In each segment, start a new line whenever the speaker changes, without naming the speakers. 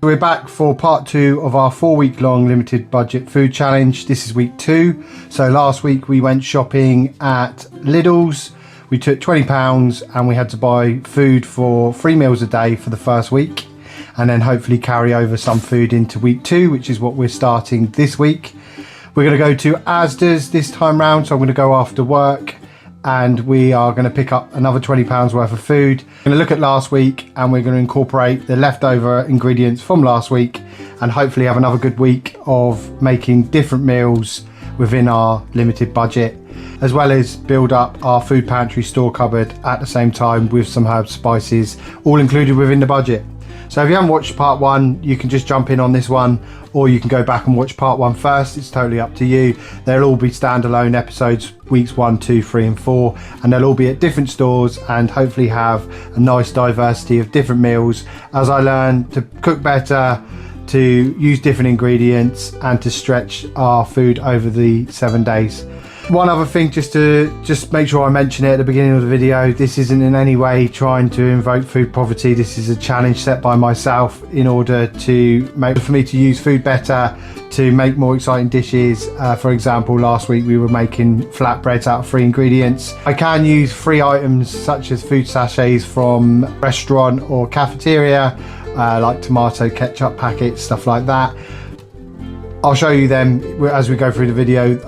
We're back for part 2 of our 4-week long limited budget food challenge. This is week 2. So last week we went shopping at Lidl's. We took £20 and we had to buy food for 3 meals a day for the first week, and then hopefully carry over some food into week 2, which is what we're starting this week. We're going to go to Asda's this time round, so I'm going to go after work and we are going to pick up another £20 worth of food. We're going to look at last week and we're going to incorporate the leftover ingredients from last week and hopefully have another good week of making different meals within our limited budget, as well as build up our food pantry store cupboard at the same time with some herbs, spices, all included within the budget. So if you haven't watched part 1, you can just jump in on this one, or you can go back and watch part 1 first. It's totally up to you. They'll all be standalone episodes, weeks 1, 2, 3 and 4, and they'll all be at different stores and hopefully have a nice diversity of different meals as I learn to cook better, to use different ingredients and to stretch our food over the 7 days. One other thing, just to make sure I mention it at the beginning of the video, this isn't in any way trying to invoke food poverty. This is a challenge set by myself in order for me to use food better, to make more exciting dishes. For example, last week we were making flatbreads out of 3 ingredients. I can use 3 items such as food sachets from restaurant or cafeteria, like tomato ketchup packets, stuff like that. I'll show you them as we go through the video.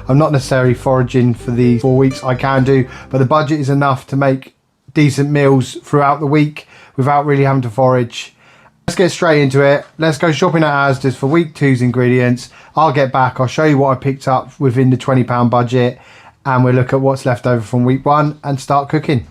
I'm not necessarily foraging for these 4 weeks. I can do, but the budget is enough to make decent meals throughout the week without really having to forage. Let's get straight into it. Let's go shopping at Asda's for week 2's ingredients. I'll get back, I'll show you what I picked up within the £20 budget, and we'll look at what's left over from week 1 and start cooking.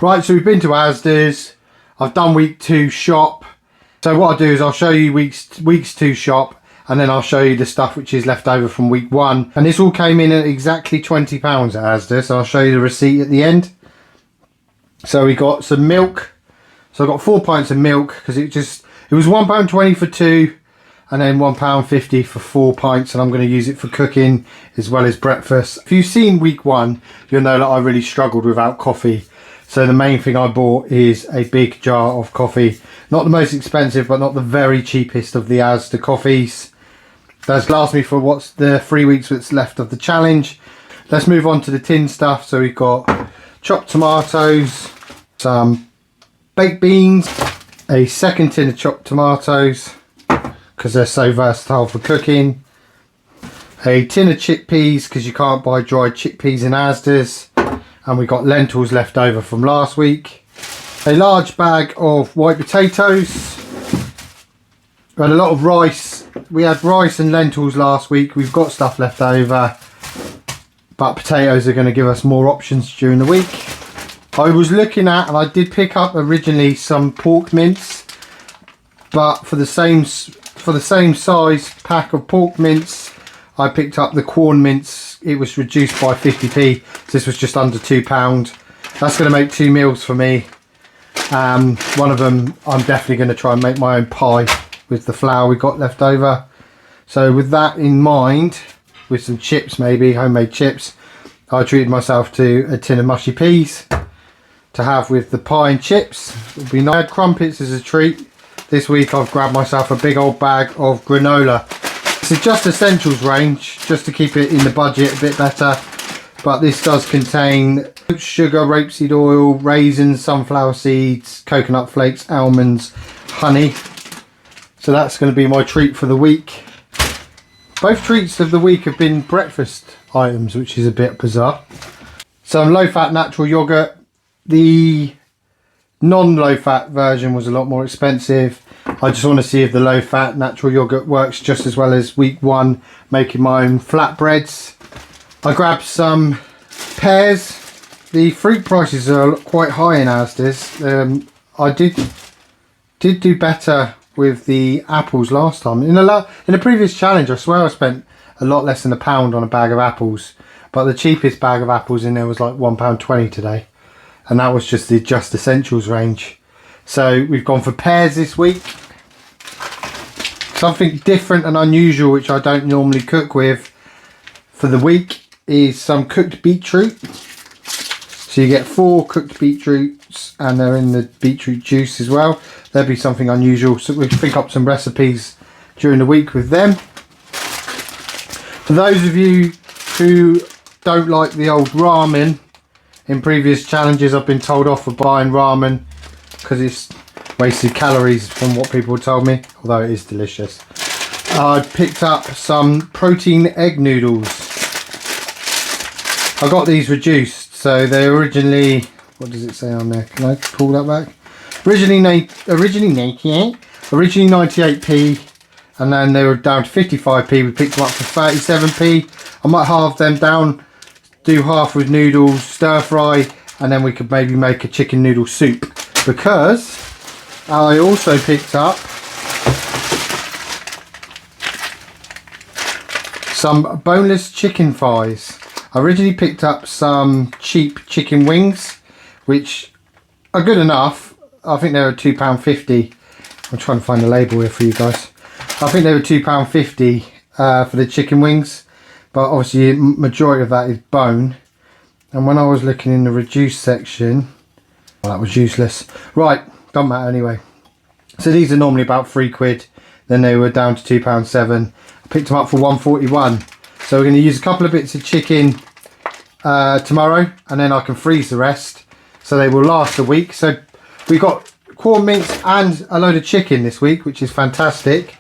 Right, so we've been to Asda's. I've done week 2 shop. So what I'll do is I'll show you weeks 2 shop, and then I'll show you the stuff which is left over from week 1. And this all came in at exactly £20 at Asda, so I'll show you the receipt at the end. So we got some milk. So I got 4 pints of milk because it was £1.20 for 2, and then £1.50 for 4 pints, and I'm going to use it for cooking as well as breakfast. If you've seen week 1, you'll know that I really struggled without coffee. So the main thing I bought is a big jar of coffee. Not the most expensive, but not the very cheapest of the Asda coffees. That's last me for what's the 3 weeks that's left of the challenge. Let's move on to the tin stuff. So we've got chopped tomatoes, some baked beans, a second tin of chopped tomatoes because they're so versatile for cooking, a tin of chickpeas because you can't buy dried chickpeas in Asda's, and we got lentils left over from last week, a large bag of white potatoes. We had a lot of rice. We had rice and lentils last week. We've got stuff left over, but potatoes are going to give us more options during the week. I was looking at, and I did pick up originally some pork mince, but for the same size pack of pork mince, I picked up the Quorn mince. It was reduced by 50p, so this was just under £2. That's going to make 2 meals for me. One of them I'm definitely going to try and make my own pie with the flour we got left over. So with that in mind, with some chips, maybe homemade chips, I treated myself to a tin of mushy peas to have with the pie and chips. It'll be nice. I had crumpets as a treat. This week I've grabbed myself a big old bag of granola. This is just essentials range, just to keep it in the budget a bit better. But this does contain sugar, rapeseed oil, raisins, sunflower seeds, coconut flakes, almonds, honey. So that's going to be my treat for the week. Both treats of the week have been breakfast items, which is a bit bizarre. Some low-fat natural yogurt. The non-low-fat version was a lot more expensive. I just want to see if the low-fat natural yogurt works just as well as week one, making my own flatbreads. I grabbed some pears. The fruit prices are quite high in Asda's. I did do better with the apples last time. In a previous challenge, I swear I spent a lot less than £1 on a bag of apples, but the cheapest bag of apples in there was like £1.20 today, and that was just the Just Essentials range. So we've gone for pears this week. Something different and unusual which I don't normally cook with for the week is some cooked beetroot. So you get 4 cooked beetroots and they're in the beetroot juice as well. There'll be something unusual, so we'll pick up some recipes during the week with them. For those of you who don't like the old ramen, in previous challenges I've been told off for buying ramen because it's wasted calories from what people told me, although it is delicious. I picked up some protein egg noodles. I got these reduced, so they originally, what does it say on there? Can I pull that back? Originally 98p, and then they were down to 55p. We picked them up for 37p. I might halve them down, do half with noodles, stir fry, and then we could maybe make a chicken noodle soup, because I also picked up some boneless chicken thighs. I originally picked up some cheap chicken wings, which are good enough. I think they were £2.50. I'm trying to find the label here for you guys. I think they were £2.50 for the chicken wings, but obviously majority of that is bone. And when I was looking in the reduced section, well, that was useless. Right, don't matter anyway. So these are normally about £3, then they were down to £2.7. I picked them up for £1.41. So we're going to use a couple of bits of chicken tomorrow, and then I can freeze the rest, so they will last a week. So we got corned mince and a load of chicken this week, which is fantastic.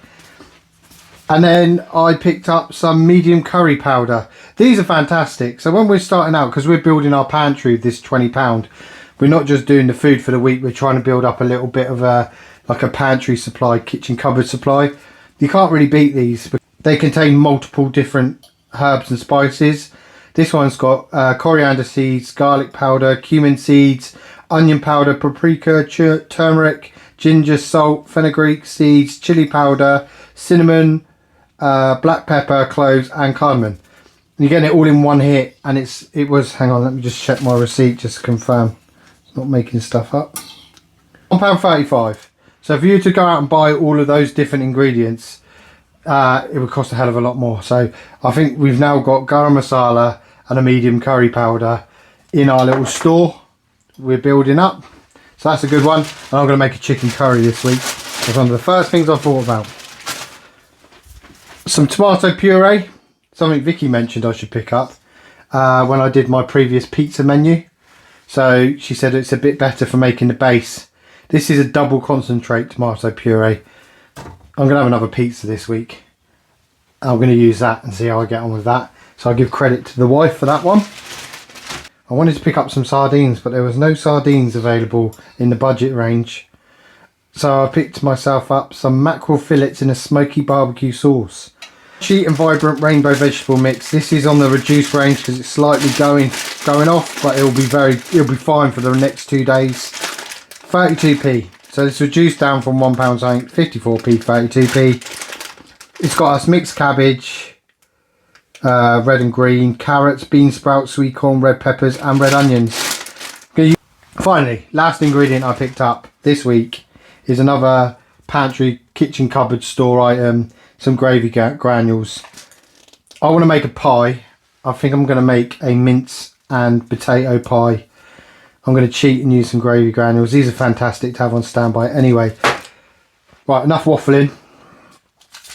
And then I picked up some medium curry powder. These are fantastic. So when we're starting out, because we're building our pantry with this £20, we're not just doing the food for the week, we're trying to build up a little bit of a pantry supply, kitchen cupboard supply. You can't really beat these, but they contain multiple different herbs and spices. This one's got coriander seeds, garlic powder, cumin seeds, onion powder, paprika, turmeric, ginger, salt, fenugreek seeds, chili powder, cinnamon, black pepper, cloves and cardamom. You're getting it all in one hit, and it was, hang on, let me just check my receipt just to confirm. It's not making stuff up. £1.35. So if you were to go out and buy all of those different ingredients, it would cost a hell of a lot more. So I think we've now got garam masala and a medium curry powder in our little store we're building up. So that's a good one. And I'm going to make a chicken curry this week. That's one of the first things I thought about. Some tomato puree, something Vicky mentioned I should pick up when I did my previous pizza menu. So she said it's a bit better for making the base. This is a double concentrate tomato puree. I'm going to have another pizza this week. I'm going to use that and see how I get on with that. So I'll give credit to the wife for that one. I wanted to pick up some sardines, but there was no sardines available in the budget range. So I picked myself up some mackerel fillets in a smoky barbecue sauce. Cheat and vibrant rainbow vegetable mix. This is on the reduced range because it's slightly going off, but it'll be fine for the next 2 days. 32p. So it's reduced down from £1 something, 54p, 32p. It's got us mixed cabbage, red and green, carrots, bean sprouts, sweet corn, red peppers and red onions. Finally, last ingredient I picked up this week is another pantry kitchen cupboard store item, some gravy granules. I want to make a pie, I think I'm going to make a mince and potato pie. I'm going to cheat and use some gravy granules. These are fantastic to have on standby anyway. Right, enough waffling.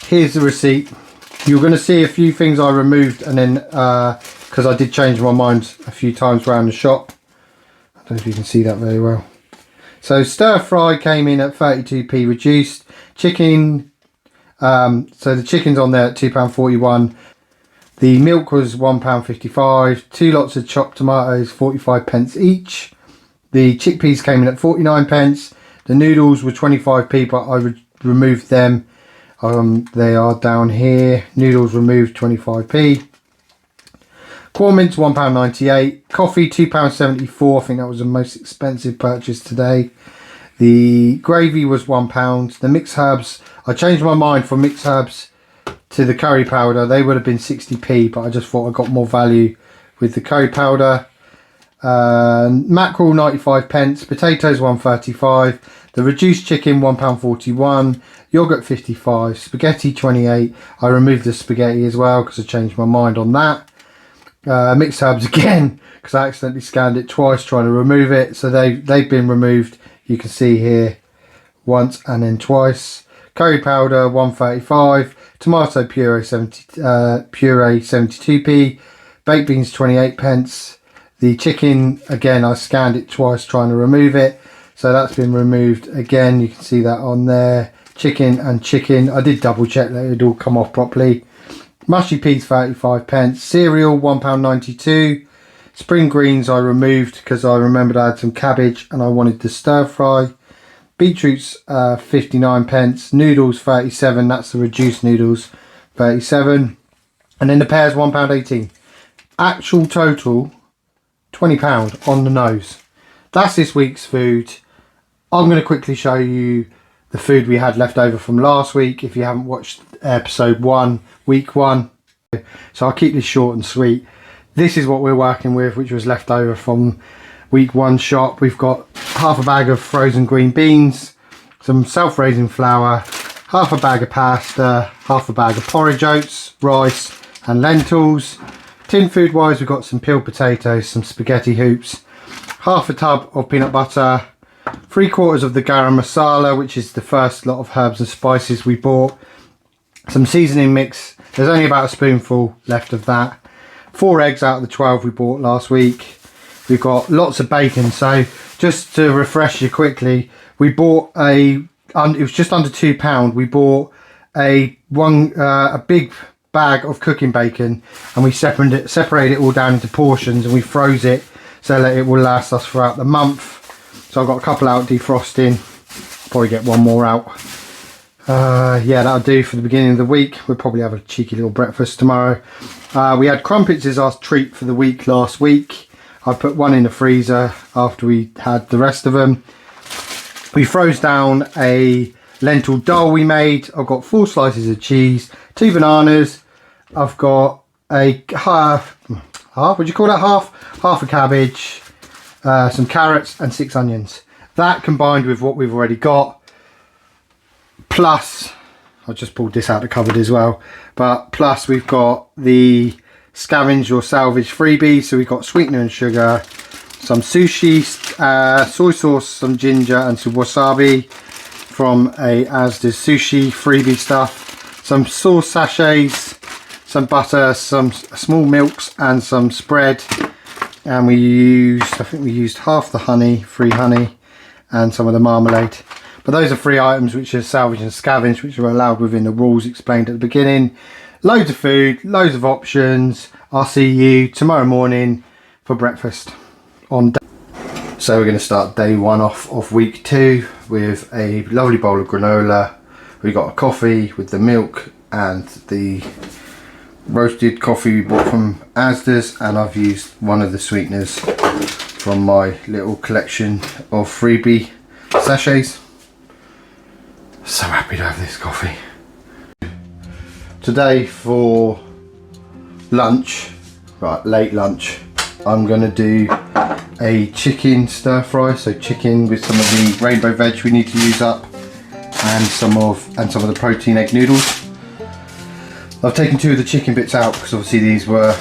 Here's the receipt. You're going to see a few things I removed, and then because I did change my mind a few times around the shop. I don't know if you can see that very well. So stir fry came in at 32p reduced. Chicken, so the chicken's on there at £2.41. The milk was £1.55. 2 lots of chopped tomatoes, 45p each. The chickpeas came in at 49p. The noodles were 25p, but I removed them. They are down here. Noodles removed, 25p. Corn mince £1.98. Coffee £2.74. I think that was the most expensive purchase today. The gravy was £1. The mixed herbs, I changed my mind from mixed herbs to the curry powder. They would have been 60p, but I just thought I got more value with the curry powder. Mackerel 95p. Potatoes 1.35. The reduced chicken £1.41. Yogurt 55. Spaghetti 28. I removed the spaghetti as well because I changed my mind on that. Mixed herbs again because I accidentally scanned it twice trying to remove it, so they've been removed. You can see here once and then twice. Curry powder 1.35. Tomato puree 72p. Baked beans 28p. The chicken, again, I scanned it twice trying to remove it, so that's been removed again. You can see that on there. Chicken and chicken. I did double check that it would all come off properly. Mushy peas 35p. Cereal £1.92. Spring greens I removed because I remembered I had some cabbage and I wanted to stir fry. Beetroots 59p. Noodles 37. That's the reduced noodles, 37. And then the pears £1.18. Actual total £20 on the nose. That's this week's food. I'm going to quickly show you the food we had left over from last week if you haven't watched episode 1, week 1. So I'll keep this short and sweet. This is what we're working with, which was left over from week 1 shop. We've got half a bag of frozen green beans, some self-raising flour, half a bag of pasta, half a bag of porridge oats, rice and lentils. Tin food wise, we've got some peeled potatoes, some spaghetti hoops, half a tub of peanut butter, 3/4 of the garam masala, which is the first lot of herbs and spices we bought, some seasoning mix. There's only about a spoonful left of that. 4 eggs out of the 12 we bought last week. We've got lots of bacon. So just to refresh you quickly, we bought it was just under £2. We bought a big bag of cooking bacon, and we separated it all down into portions, and we froze it so that it will last us throughout the month. So I've got a couple out defrosting, probably get one more out. Yeah, that'll do for the beginning of the week. We'll probably have a cheeky little breakfast tomorrow. We had crumpets as our treat for the week last week. I put one in the freezer after we had the rest of them. We froze down a lentil dal we made. I've got 4 slices of cheese, 2 bananas. I've got a half, would you call that half a cabbage, some carrots and 6 onions. That combined with what we've already got, plus I just pulled this out of the cupboard as well, but plus we've got the scavenge or salvage freebie. So we've got sweetener and sugar, some sushi, soy sauce, some ginger and some wasabi from a Asda's sushi freebie stuff, some sauce sachets, some butter, some small milks and some spread. And I think we used half the honey, free honey, and some of the marmalade. But those are 3 items which are salvage and scavenge, which are allowed within the rules explained at the beginning. Loads of food, loads of options. I'll see you tomorrow morning for breakfast on day. So we're going to start day 1 off of week 2 with a lovely bowl of granola. We got a coffee with the milk and the roasted coffee we bought from Asda's, and I've used one of the sweeteners from my little collection of freebie sachets. So happy to have this coffee. Today for lunch, right, late lunch, I'm going to do a chicken stir fry. So chicken with some of the rainbow veg we need to use up, and some of the protein egg noodles. I've taken 2 of the chicken bits out because obviously these were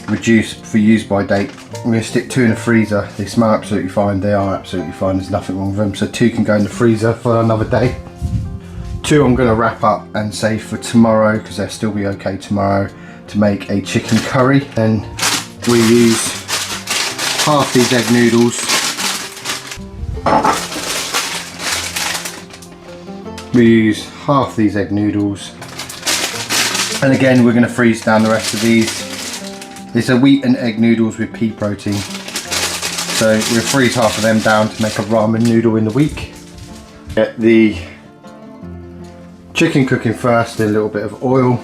reduced for use by date. I'm going to stick 2 in the freezer. They smell absolutely fine. They are absolutely fine. There's nothing wrong with them. So 2 can go in the freezer for another day. 2 I'm going to wrap up and save for tomorrow because they'll still be okay tomorrow to make a chicken curry. Then we use half these egg noodles. We use half these egg noodles. And again, we're going to freeze down the rest of these. These are wheat and egg noodles with pea protein. So we'll freeze half of them down to make a ramen noodle in the week. Get the chicken cooking first in a little bit of oil.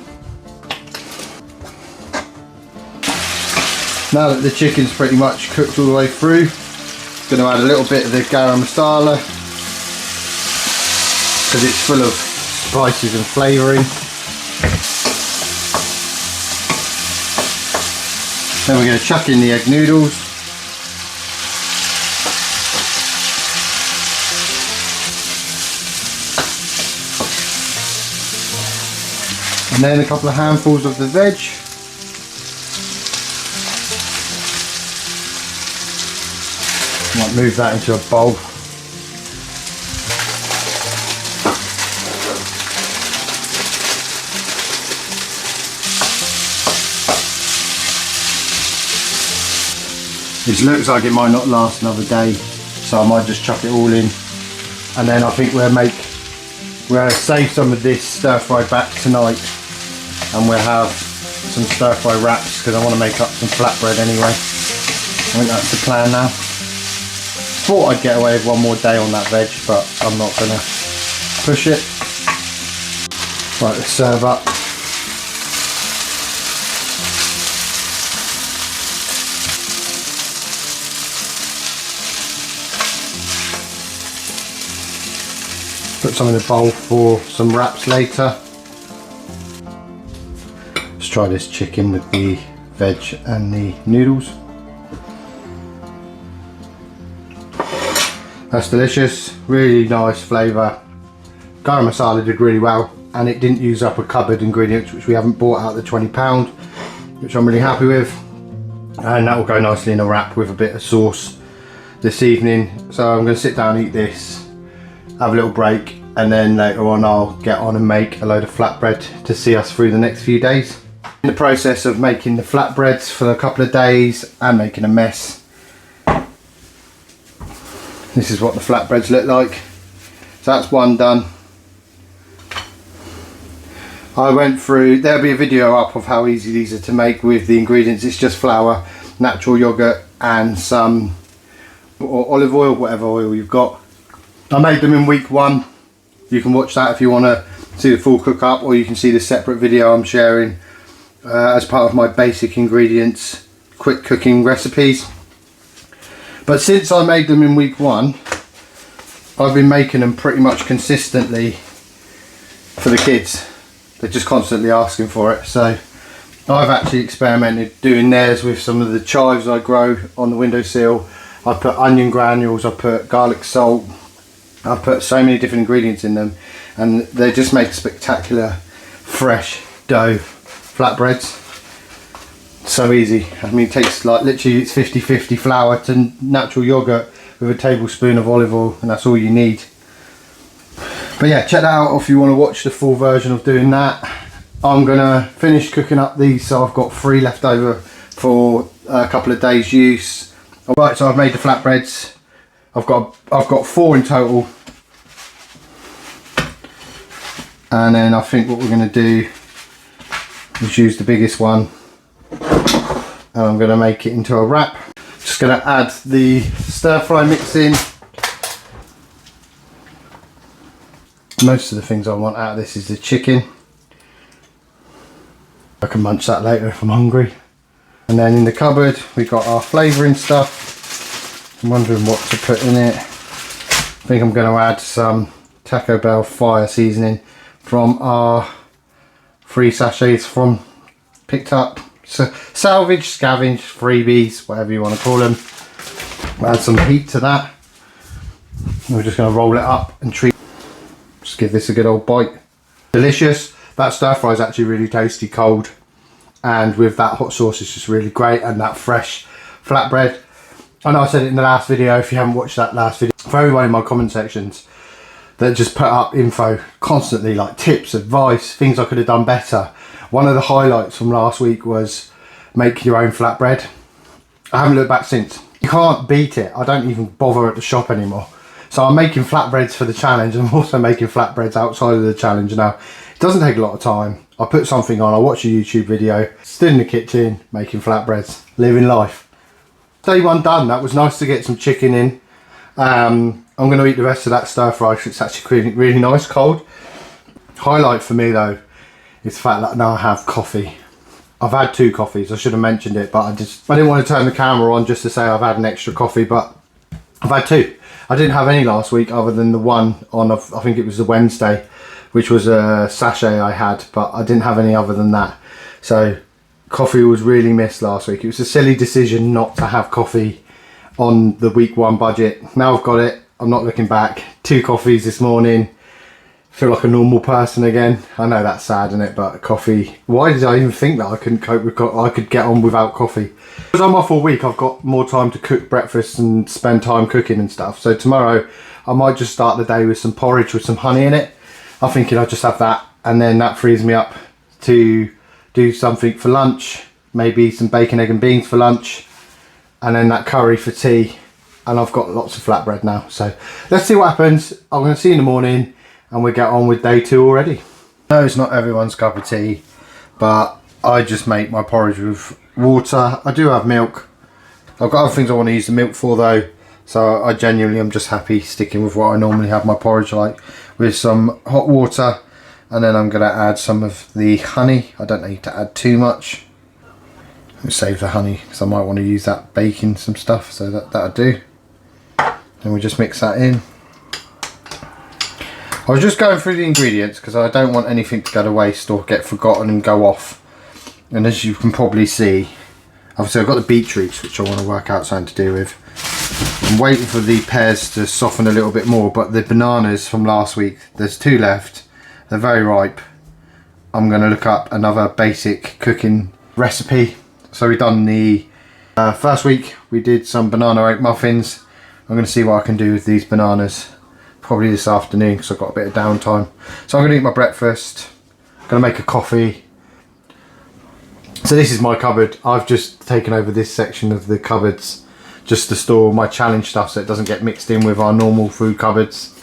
Now that the chicken's pretty much cooked all the way through, I'm going to add a little bit of the garam masala because it's full of spices and flavouring. Then we're going to chuck in the egg noodles. And then a couple of handfuls of the veg. Might move that into a bowl. It looks like it might not last another day, so I might just chuck it all in. And then I think we'll save some of this stir fry back tonight, and we'll have some stir fry wraps because I want to make up some flatbread anyway. I think that's the plan now. Thought I'd get away with one more day on that veg, but I'm not gonna push it. Right, let's serve up. Put some in the bowl for some wraps later. Let's try this chicken with the veg and the noodles. That's delicious, really nice flavour. Garam masala did really well, and it didn't use up a cupboard ingredients which we haven't bought out the £20, which I'm really happy with. And that will go nicely in a wrap with a bit of sauce this evening. So I'm going to sit down and eat this, have a little break, and then later on I'll get on and make a load of flatbread to see us through the next few days. In the process of making the flatbreads for a couple of days and making a mess, this is what the flatbreads look like. So that's one done. I went through, there'll be a video up of how easy these are to make with the ingredients. It's just flour, natural yogurt and some olive oil, whatever oil you've got. I made them in week 1. You can watch that if you want to see the full cook up, or you can see the separate video I'm sharing as part of my basic ingredients quick cooking recipes. But since I made them in week 1, I've been making them pretty much consistently for the kids. They're just constantly asking for it. So I've actually experimented doing theirs with some of the chives I grow on the windowsill. I put onion granules, I put garlic salt, I put so many different ingredients in them, and they just make spectacular fresh dough flatbreads. So easy. I mean, it takes like literally it's 50-50 flour to natural yogurt with a tablespoon of olive oil, and that's all you need. But yeah, check that out if you want to watch the full version of doing that. I'm gonna finish cooking up these, so I've got 3 left over for a couple of days use. Alright, so I've made the flatbreads. I've got 4 in total, and then I think what we're going to do is use the biggest one, and I'm going to make it into a wrap. Just going to add the stir fry mix in. Most of the things I want out of this is the chicken. I can munch that later if I'm hungry. And then in the cupboard we've got our flavouring stuff. I'm wondering what to put in it. I think I'm going to add some Taco Bell fire seasoning from our 3 sachets from picked up. So salvage, scavenge, freebies, whatever you want to call them. Add some heat to that. We're just going to roll it up and treat. Just give this a good old bite. Delicious. That stir fry is actually really tasty cold, and with that hot sauce it's just really great, and that fresh flatbread. I know I said it in the last video, if you haven't watched that last video, for everyone in my comment sections that just put up info constantly, like tips, advice, things I could have done better. One of the highlights from last week was make your own flatbread. I haven't looked back since. You can't beat it. I don't even bother at the shop anymore. So I'm making flatbreads for the challenge, and I'm also making flatbreads outside of the challenge now. It doesn't take a lot of time. I put something on, I watch a YouTube video, stood in the kitchen making flatbreads, living life. Day one done. That was nice to get some chicken in. I'm going to eat the rest of that stir fry because it's actually really, really nice cold. Highlight for me though is the fact that now I have coffee. I've had 2 coffees. I should have mentioned it, but I didn't want to turn the camera on just to say I've had an extra coffee, but I've had 2. I didn't have any last week other than the one on, I think it was the Wednesday, which was a sachet I had, but I didn't have any other than that. So coffee was really missed last week. It was a silly decision not to have coffee on the week 1 budget. Now I've got it, I'm not looking back. 2 coffees this morning. Feel like a normal person again. I know that's sad, isn't it? But coffee, why did I even think that I couldn't cope with I could get on without coffee? Because I'm off all week, I've got more time to cook breakfast and spend time cooking and stuff. So tomorrow I might just start the day with some porridge with some honey in it. I'm thinking I'll just have that, and then that frees me up to do something for lunch, maybe some bacon, egg and beans for lunch, and then that curry for tea. And I've got lots of flatbread now. So let's see what happens. I'm going to see you in the morning, and we'll get on with day 2 already. No, it's not everyone's cup of tea, but I just make my porridge with water. I do have milk. I've got other things I want to use the milk for though, so I genuinely am just happy sticking with what I normally have my porridge like, with some hot water, and then I'm going to add some of the honey. I don't need to add too much. I'll save the honey because I might want to use that baking some stuff, so that'll do. And we just mix that in. I was just going through the ingredients because I don't want anything to go to waste or get forgotten and go off. And as you can probably see, obviously I've got the beetroots which I want to work out something to do with. I'm waiting for the pears to soften a little bit more, but the bananas from last week, there's 2 left. They're very ripe. I'm going to look up another basic cooking recipe. So we've done the first week, we did some banana oat muffins. I'm going to see what I can do with these bananas. Probably this afternoon because I've got a bit of downtime. So I'm going to eat my breakfast. I'm going to make a coffee. So this is my cupboard. I've just taken over this section of the cupboards just to store my challenge stuff so it doesn't get mixed in with our normal food cupboards.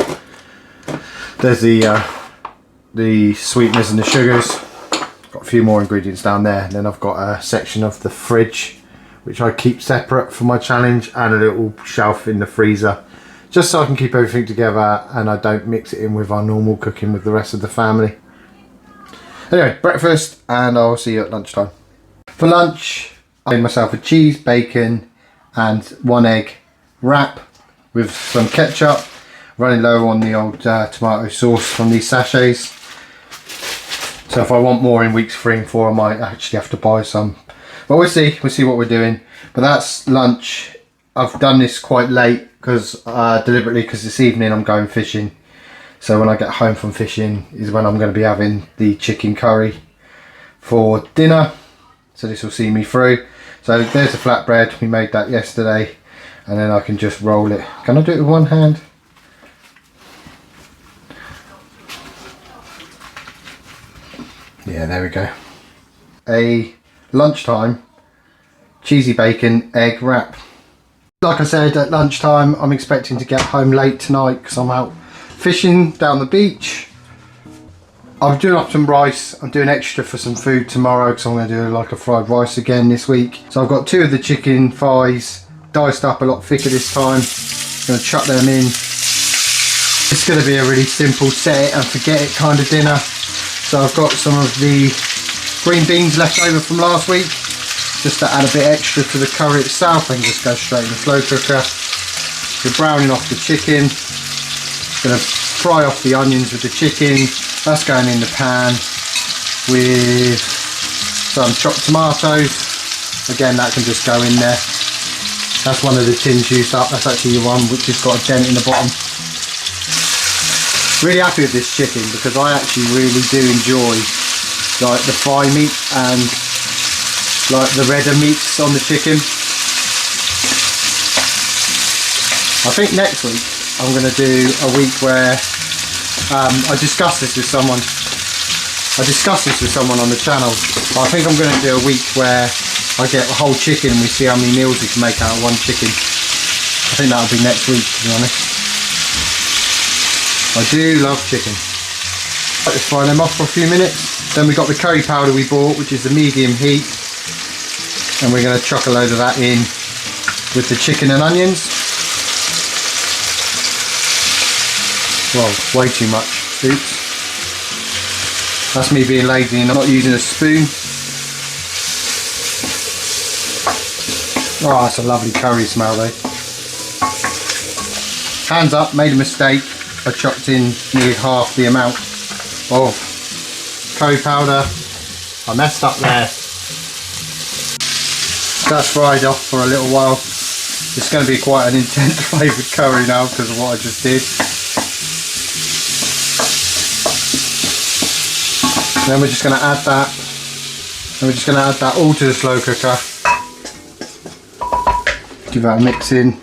There's the sweeteners and the sugars. Got a few more ingredients down there. And then I've got a section of the fridge which I keep separate for my challenge, and a little shelf in the freezer, just so I can keep everything together and I don't mix it in with our normal cooking with the rest of the family. Anyway, breakfast, and I'll see you at lunchtime. For lunch, I made myself a cheese, bacon and 1 egg wrap with some ketchup. Running low on the old tomato sauce from these sachets. So if I want more in weeks 3 and 4, I might actually have to buy some. But we'll see what we're doing. But that's lunch. I've done this quite late because deliberately, because this evening I'm going fishing. So when I get home from fishing is when I'm going to be having the chicken curry for dinner. So this will see me through. So there's the flatbread. We made that yesterday, and then I can just roll it. Can I do it with one hand? Yeah, there we go. A lunchtime cheesy bacon egg wrap. Like I said, at lunchtime I'm expecting to get home late tonight because I'm out fishing down the beach. I'm doing up some rice. I'm doing extra for some food tomorrow because I'm going to do like a fried rice again this week. So I've got 2 of the chicken thighs diced up a lot thicker this time. I'm going to chuck them in. It's going to be a really simple set it and forget it kind of dinner. So I've got some of the green beans left over from last week, just to add a bit extra to the curry itself. I can just go straight in the slow cooker. We're browning off the chicken. Gonna fry off the onions with the chicken. That's going in the pan with some chopped tomatoes. Again, that can just go in there. That's one of the tins used up. That's actually the one which has got a dent in the bottom. Really happy with this chicken because I actually really do enjoy like the thigh meat, and like the redder meats on the chicken. I think next week I'm going to do a week where I discussed this with someone. On the channel. I think I'm going to do a week where I get a whole chicken and we see how many meals we can make out of one chicken. I think that'll be next week, to be honest. I do love chicken. Let's fry them off for a few minutes. Then we got the curry powder we bought, which is the medium heat, and we're going to chuck a load of that in with the chicken and onions. Well, way too much. Oops. That's me being lazy and not using a spoon. Oh, that's a lovely curry smell though. Hands up, made a mistake. I chucked in nearly half the amount of curry powder. I messed up there. That's fried off for a little while. It's going to be quite an intense flavoured curry now because of what I just did. Then we're just going to add that. And we're just going to add that all to the slow cooker. Give that a mix in.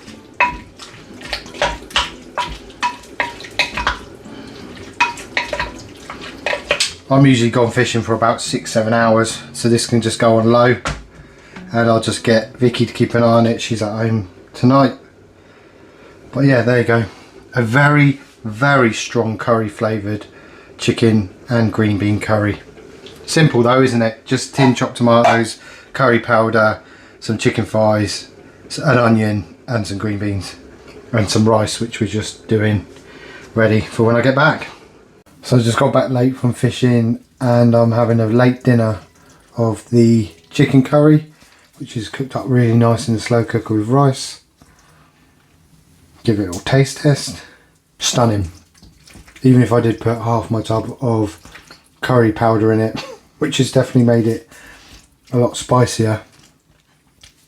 I'm usually gone fishing for about 6-7 hours, so this can just go on low, and I'll just get Vicky to keep an eye on it. She's at home tonight. But yeah, there you go. A very, very strong curry flavoured chicken and green bean curry. Simple though, isn't it? Just tin chopped tomatoes, curry powder, some chicken thighs, an onion and some green beans and some rice, which we're just doing ready for when I get back. So I just got back late from fishing and I'm having a late dinner of the chicken curry, which is cooked up really nice in the slow cooker with rice. Give it a little taste test. Stunning. Even if I did put half my tub of curry powder in it, which has definitely made it a lot spicier.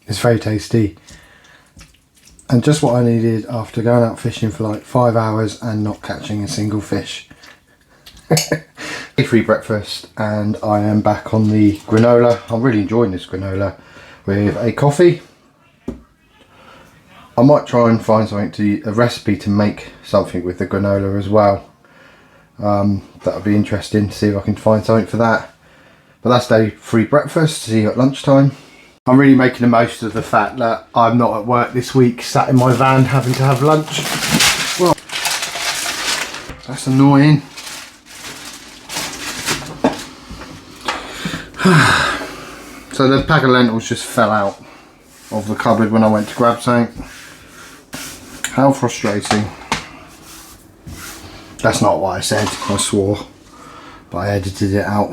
It's very tasty. And just what I needed after going out fishing for like 5 hours and not catching a single fish. Free breakfast and I am back on the granola. I'm really enjoying this granola with a coffee. I might try and find something a recipe to make something with the granola as well. That would be interesting to see if I can find something for that. But that's day free breakfast. See you at lunchtime. I'm really making the most of the fact that I'm not at work this week, sat in my van having to have lunch. Well, that's annoying. So the pack of lentils just fell out of the cupboard when I went to grab something. How frustrating. That's not what I said, I swore, but I edited it out.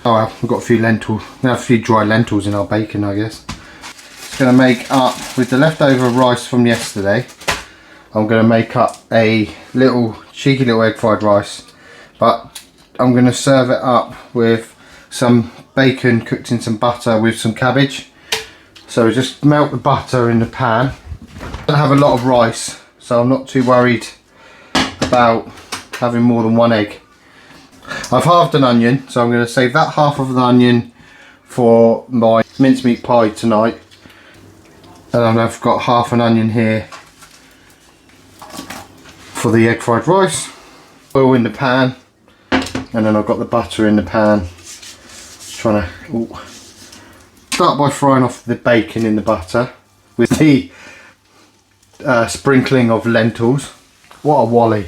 Oh well, we've got a few lentils, we have a few dry lentils in our bacon, I guess. It's going to make up, with the leftover rice from yesterday, I'm going to make up a cheeky little egg fried rice, but I'm going to serve it up with some bacon cooked in some butter with some cabbage. So just melt the butter in the pan. I don't have a lot of rice, so I'm not too worried about having more than one egg. I've halved an onion, so I'm going to save that half of the onion for my mincemeat pie tonight. And I've got half an onion here for the egg fried rice. Oil in the pan, and then I've got the butter in the pan. Trying to start by frying off the bacon in the butter with the sprinkling of lentils. What a wally.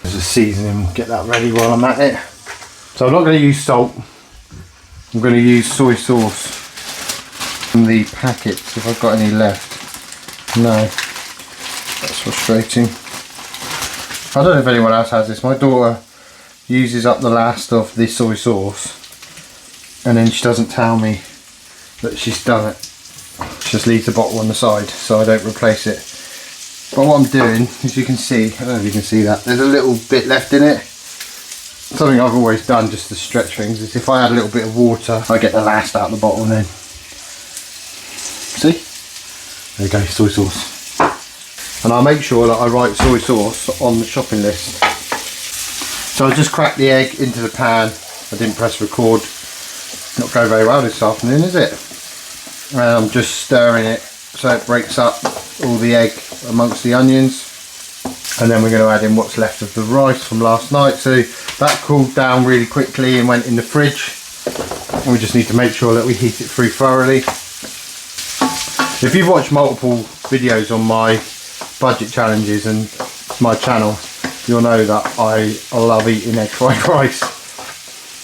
There's a seasoning, get that ready while I'm at it. So I'm not going to use salt, I'm going to use soy sauce from the packets if I've got any left. No, that's frustrating. I don't know if anyone else has this. My daughter uses up the last of the soy sauce and then she doesn't tell me that she's done it. She just leaves the bottle on the side so I don't replace it. But what I'm doing, as you can see, I don't know if you can see that, there's a little bit left in it. Something I've always done just to stretch things is if I add a little bit of water, I get the last out of the bottle then. See? There you go, soy sauce. And I'll make sure that I write soy sauce on the shopping list. So I just cracked the egg into the pan. I didn't press record. Not going very well this afternoon, is it? And I'm just stirring it so it breaks up all the egg amongst the onions. And then we're going to add in what's left of the rice from last night. So that cooled down really quickly and went in the fridge. And we just need to make sure that we heat it through thoroughly. If you've watched multiple videos on my budget challenges and my channel, you'll know that I love eating egg fried rice.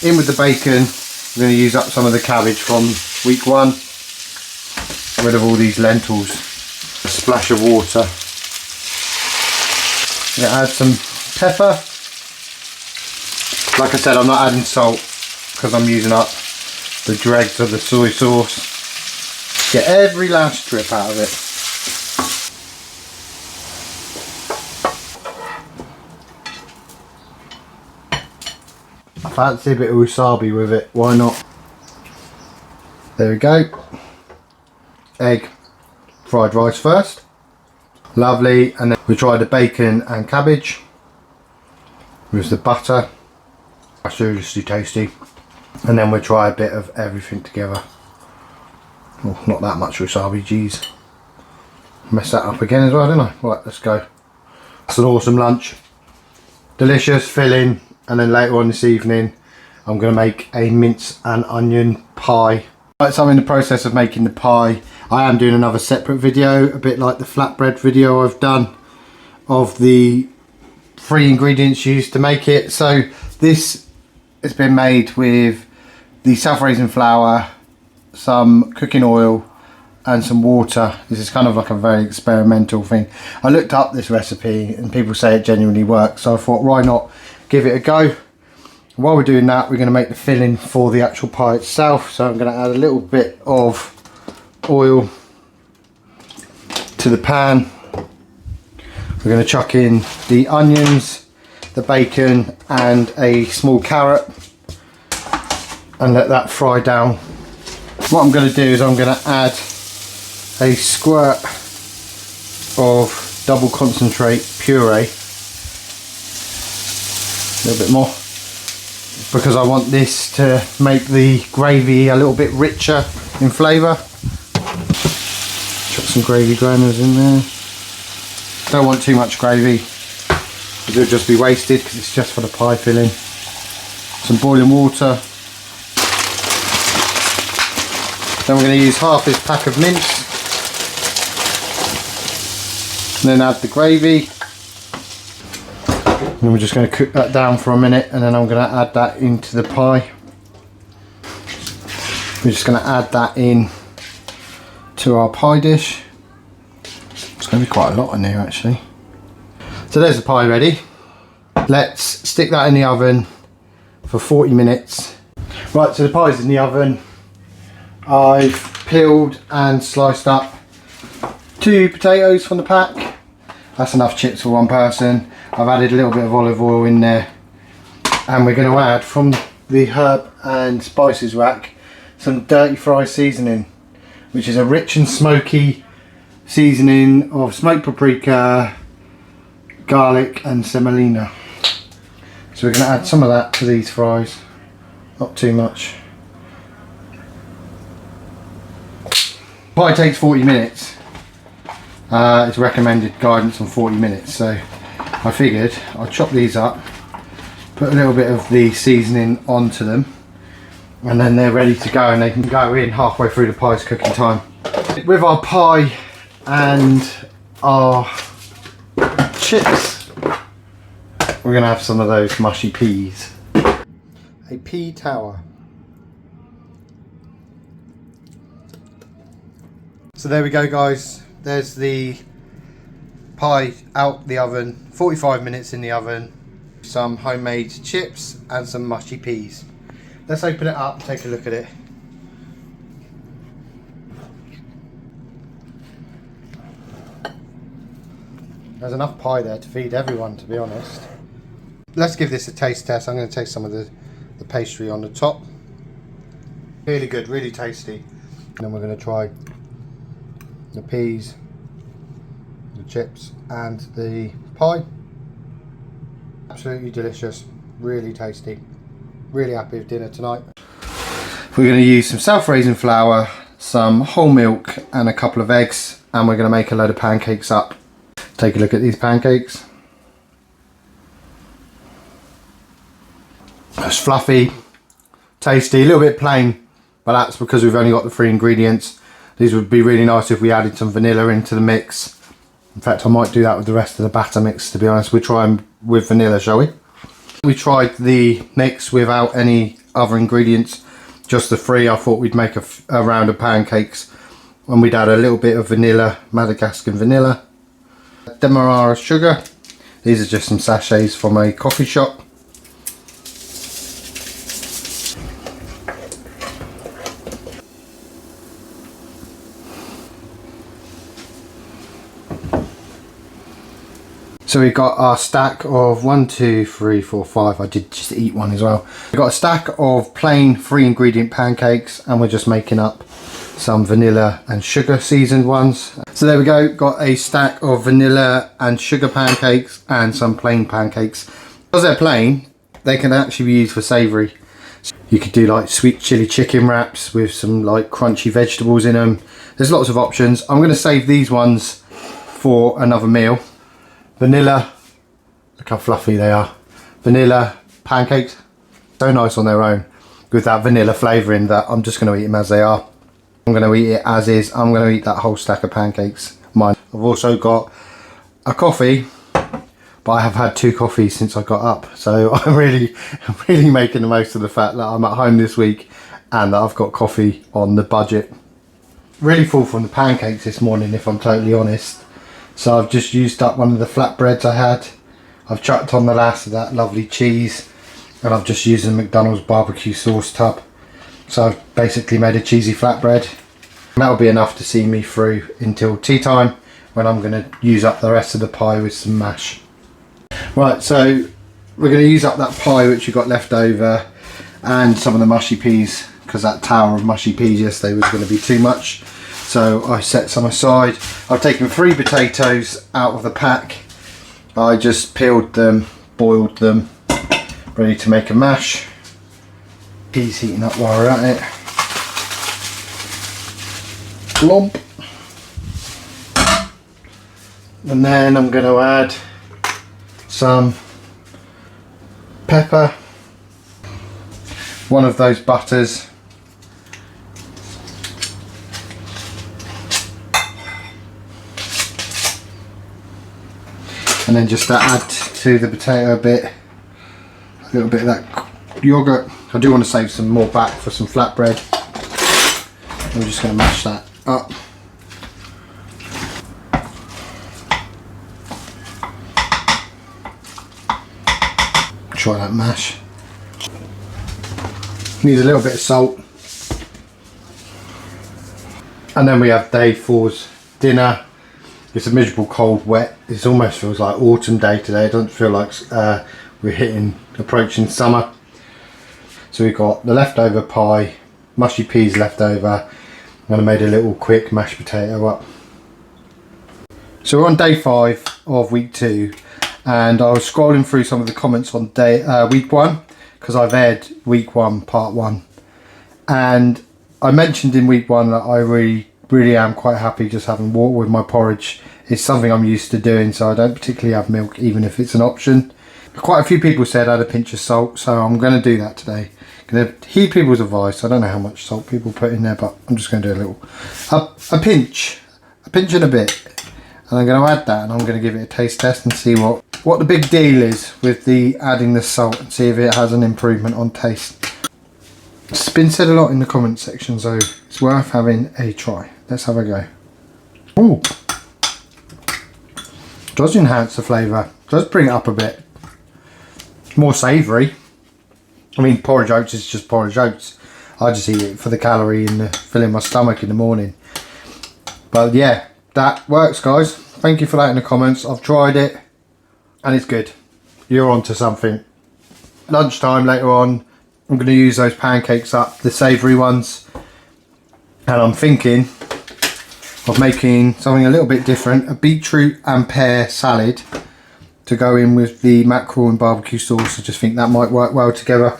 In with the bacon, I'm going to use up some of the cabbage from week 1. Get rid of all these lentils. A splash of water. I'm going to add some pepper. Like I said, I'm not adding salt because I'm using up the dregs of the soy sauce. Get every last drip out of it. I fancy a bit of wasabi with it, why not? There we go. Egg fried rice first. Lovely, and then we try the bacon and cabbage with the butter. That's seriously tasty. And then we'll try a bit of everything together. Oh, not that much wasabi, geez. Mess that up again as well, didn't I? Right, let's go. It's an awesome lunch. Delicious, filling, and then later on this evening I'm going to make a mince and onion pie. Right, so I'm in the process of making the pie. I am doing another separate video, a bit like the flatbread video I've done, of the 3 ingredients used to make it. So this has been made with the self-raising flour, some cooking oil and some water. This is kind of like a very experimental thing. I looked up this recipe and people say it genuinely works, so I thought why not give it a go. While we're doing that, we're going to make the filling for the actual pie itself. So I'm going to add a little bit of oil to the pan. We're going to chuck in the onions, the bacon and a small carrot and let that fry down. What I'm going to do is I'm going to add a squirt of double concentrate puree, a little bit more, because I want this to make the gravy a little bit richer in flavour. Chuck some gravy granules in there. Don't want too much gravy, it'll just be wasted because it's just for the pie filling. Some boiling water. Then we're going to use half this pack of mince. And then add the gravy. And we're just going to cook that down for a minute, and then I'm going to add that into the pie. We're just going to add that in to our pie dish. It's going to be quite a lot in here actually. So there's the pie ready. Let's stick that in the oven for 40 minutes. Right, so the pie's in the oven. I've peeled and sliced up 2 potatoes from the pack. That's enough chips for 1 person. I've added a little bit of olive oil in there, and we're going to add from the herb and spices rack some dirty fry seasoning, which is a rich and smoky seasoning of smoked paprika, garlic and semolina. So we're going to add some of that to these fries, not too much. Pie takes 40 minutes. It's recommended guidance on 40 minutes, so I figured I'll chop these up, put a little bit of the seasoning onto them, and then they're ready to go and they can go in halfway through the pie's cooking time. With our pie and our chips, we're going to have some of those mushy peas. A pea tower. So there we go guys, there's the pie out the oven, 45 minutes in the oven, some homemade chips and some mushy peas. Let's open it up and take a look at it. There's enough pie there to feed everyone, to be honest. Let's give this a taste test. I'm going to taste some of the pastry on the top. Really good, really tasty. And then we're going to try the peas, the chips and the pie. Absolutely delicious, really tasty. Really happy with dinner tonight. We're going to use some self-raising flour, some whole milk and a couple of eggs, and we're going to make a load of pancakes up. Take a look at these pancakes. It's fluffy, tasty, a little bit plain, but that's because we've only got the 3 ingredients. These would be really nice if we added some vanilla into the mix. In fact, I might do that with the rest of the batter mix, to be honest. We'll try them with vanilla, shall we? We tried the mix without any other ingredients, just the 3. I thought we'd make a round of pancakes, and we'd add a little bit of vanilla, Madagascan vanilla, demerara sugar. These are just some sachets from a coffee shop. So we've got our stack of 1, 2, 3, 4, 5. I did just eat one as well. We've got a stack of plain 3 ingredient pancakes, and we're just making up some vanilla and sugar seasoned ones. So there we go, got a stack of vanilla and sugar pancakes and some plain pancakes. Because they're plain, they can actually be used for savoury. You could do like sweet chili chicken wraps with some like crunchy vegetables in them. There's lots of options. I'm going to save these ones for another meal. Vanilla, look how fluffy they are. Vanilla pancakes, so nice on their own with that vanilla flavouring that I'm just going to eat them as they are. I'm going to eat it as is. I'm going to eat that whole stack of pancakes. Mine. I've also got a coffee, but I have had 2 coffees since I got up. So I'm really making the most of the fact that I'm at home this week and that I've got coffee on the budget. Really full from the pancakes this morning, if I'm totally honest. So I've just used up one of the flatbreads I had. I've chucked on the last of that lovely cheese, and I've just used the McDonald's barbecue sauce tub. So I've basically made a cheesy flatbread. And that'll be enough to see me through until tea time, when I'm going to use up the rest of the pie with some mash. Right, so we're going to use up that pie which we got left over, and some of the mushy peas, because that tower of mushy peas yesterday was going to be too much. So I set some aside. I've taken 3 potatoes out of the pack. I just peeled them, boiled them, ready to make a mash. Peas heating up while we're at it. Glomp. And then I'm going to add some pepper, one of those butters, and then just to add to the potato a little bit of that yogurt. I do want to save some more back for some flatbread. I'm just going to mash that up. Try that mash. Needs a little bit of salt. And then we have day 4's dinner. It's a miserable cold wet. It almost feels like autumn day today. It doesn't feel like we're approaching summer. So we've got the leftover pie, mushy peas left over, and I made a little quick mashed potato up. So we're on day 5 of week 2, and I was scrolling through some of the comments on week 1, because I've aired week 1 part 1, and I mentioned in week 1 that I really am quite happy just having water with my porridge. It's something I'm used to doing, so I don't particularly have milk even if it's an option. Quite a few people said add a pinch of salt, so I'm going to do that today. I'm going to heed people's advice. I don't know how much salt people put in there, but I'm just going to do a little, a pinch and a bit, and I'm going to add that, and I'm going to give it a taste test and see what the big deal is with the adding the salt, and see if it has an improvement on taste. It's been said a lot in the comment section, so it's worth having a try. Let's have a go. Ooh, does enhance the flavour, does bring it up a bit. More savoury. I mean, porridge oats is just porridge oats. I just eat it for the calorie and filling my stomach in the morning. But yeah, that works, guys. Thank you for that in the comments. I've tried it and it's good. You're on to something. Lunchtime later on, I'm going to use those pancakes up, the savoury ones, and I'm thinking of making something a little bit different, a beetroot and pear salad to go in with the mackerel and barbecue sauce. I just think that might work well together.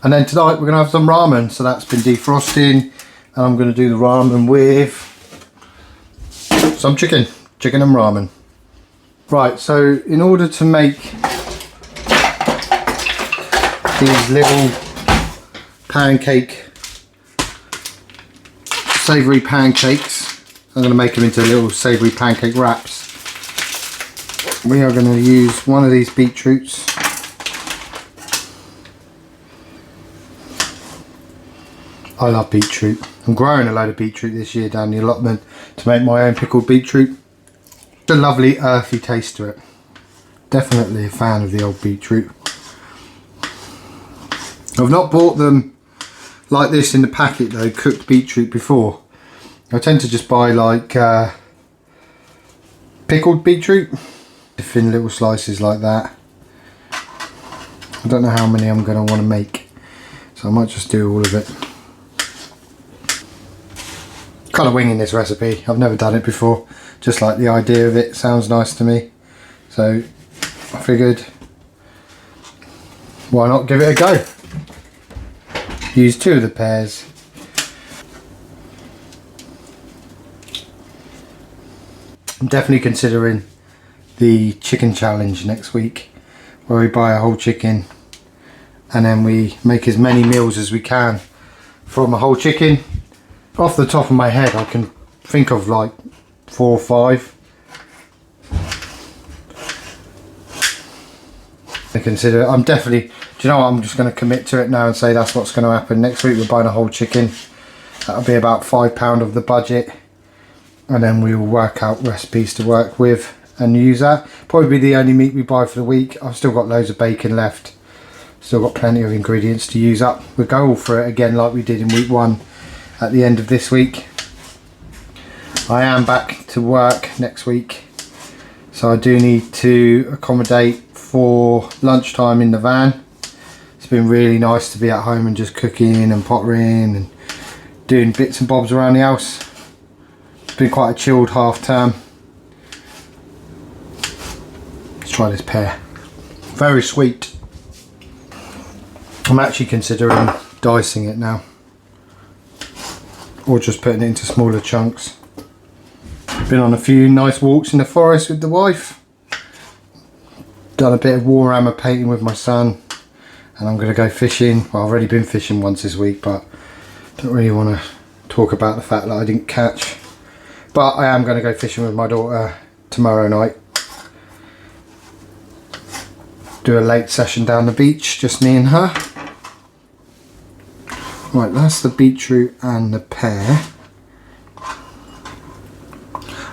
And then tonight we're going to have some ramen. So that's been defrosting, and I'm going to do the ramen with some chicken and ramen. Right, so in order to make these little savoury pancakes, I'm going to make them into little savoury pancake wraps. We are going to use one of these beetroots. I love beetroot. I'm growing a load of beetroot this year down the allotment to make my own pickled beetroot. It's a lovely earthy taste to it. Definitely a fan of the old beetroot. I've not bought them like this in the packet though, cooked beetroot before. I tend to just buy like pickled beetroot, thin little slices like that. I don't know how many I'm going to want to make, so I might just do all of it. Kind of winging this recipe. I've never done it before. Just like the idea of it sounds nice to me. So I figured, why not give it a go? Use 2 of the pears. I'm definitely considering the chicken challenge next week, where we buy a whole chicken and then we make as many meals as we can from a whole chicken. Off the top of my head I can think of like 4 or 5. I consider it. I'm definitely, do you know what, I'm just going to commit to it now and say that's what's going to happen. Next week we're buying a whole chicken. That'll be about £5 of the budget, and then we will work out recipes to work with and use that. Probably be the only meat we buy for the week. I've still got loads of bacon left, still got plenty of ingredients to use up. We'll go all for it again like we did in week 1 at the end of this week. I am back to work next week, so I do need to accommodate for lunchtime in the van. It's been really nice to be at home and just cooking and pottering and doing bits and bobs around the house. It's been quite a chilled half term. Let's try this pear. Very sweet. I'm actually considering dicing it now, or just putting it into smaller chunks. Been on a few nice walks in the forest with the wife. Done a bit of Warhammer painting with my son, and I'm going to go fishing. Well, I've already been fishing once this week, but don't really want to talk about the fact that I didn't catch. But I am going to go fishing with my daughter tomorrow night. Do a late session down the beach, just me and her. Right, that's the beetroot and the pear.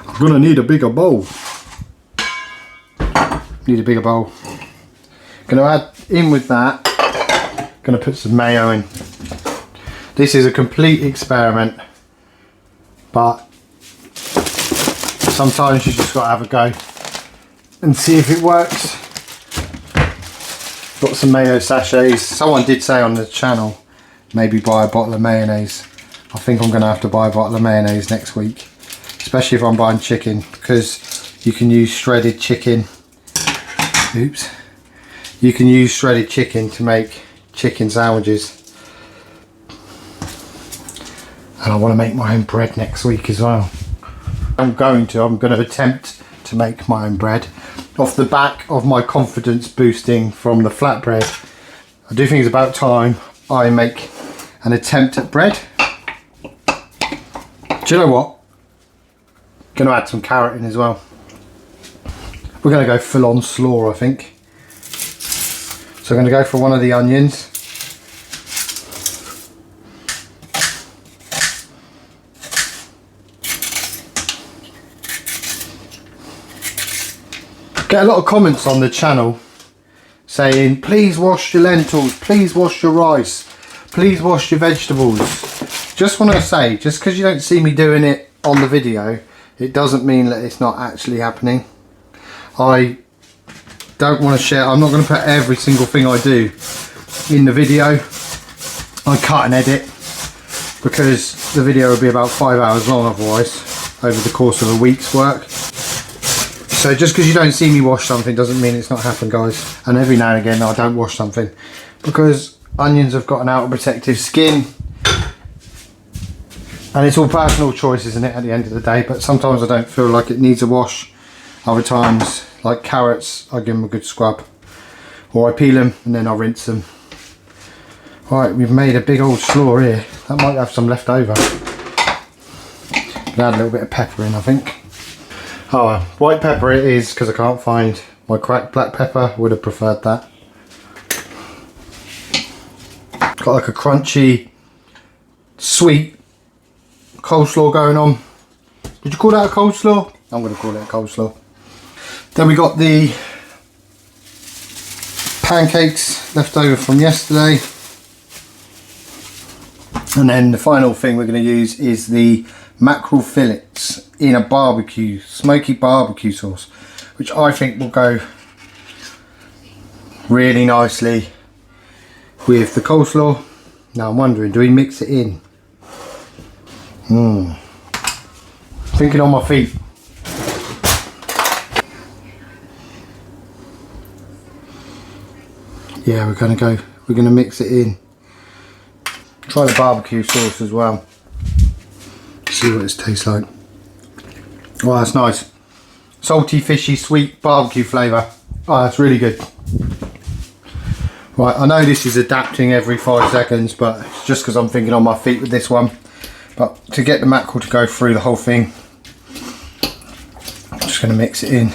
I'm gonna need a bigger bowl. Need a bigger bowl. Gonna add in with that. Gonna put some mayo in. This is a complete experiment, but sometimes you just gotta have a go and see if it works. Got some mayo sachets. Someone did say on the channel, maybe buy a bottle of mayonnaise. I think I'm gonna have to buy a bottle of mayonnaise next week, especially if I'm buying chicken, because you can use shredded chicken. Oops. You can use shredded chicken to make chicken sandwiches. And I want to make my own bread next week as well. I'm going to attempt to make my own bread off the back of my confidence boosting from the flatbread. I do think it's about time I make an attempt at bread. Do you know what? Going to add some carrot in as well. We're going to go full on slaw, I think. So I'm going to go for one of the onions. Get a lot of comments on the channel saying, please wash your lentils, please wash your rice, please wash your vegetables. Just want to say, just because you don't see me doing it on the video, it doesn't mean that it's not actually happening. I don't want to share, I'm not going to put every single thing I do in the video. I cut and edit because the video will be about 5 hours long otherwise over the course of a week's work. So just because you don't see me wash something doesn't mean it's not happened, guys. And every now and again I don't wash something because Onions have got an outer protective skin. And it's all personal choice, isn't it, at the end of the day? But sometimes I don't feel like it needs a wash. Other times, like carrots, I give them a good scrub. Or I peel them and then I rinse them. Right, we've made a big old slaw here. That might have some left over. Add a little bit of pepper in, I think. Oh, well, white pepper it is because I can't find my cracked black pepper. Would have preferred that. Got like a crunchy, sweet coleslaw going on. Did you call that a coleslaw? I'm going to call it a coleslaw. Then we got the pancakes left over from yesterday. And then the final thing we're going to use is the mackerel fillets in a barbecue, smoky barbecue sauce, which I think will go really nicely with the coleslaw. Now I'm wondering, do we mix it in? Thinking on my feet. Yeah, we're gonna mix it in. Try the barbecue sauce as well. See what this tastes like. Oh, that's nice. Salty, fishy, sweet barbecue flavour. Oh, that's really good. Right, I know this is adapting every 5 seconds, but it's just because I'm thinking on my feet with this one. But to get the mackerel to go through the whole thing, I'm just going to mix it in.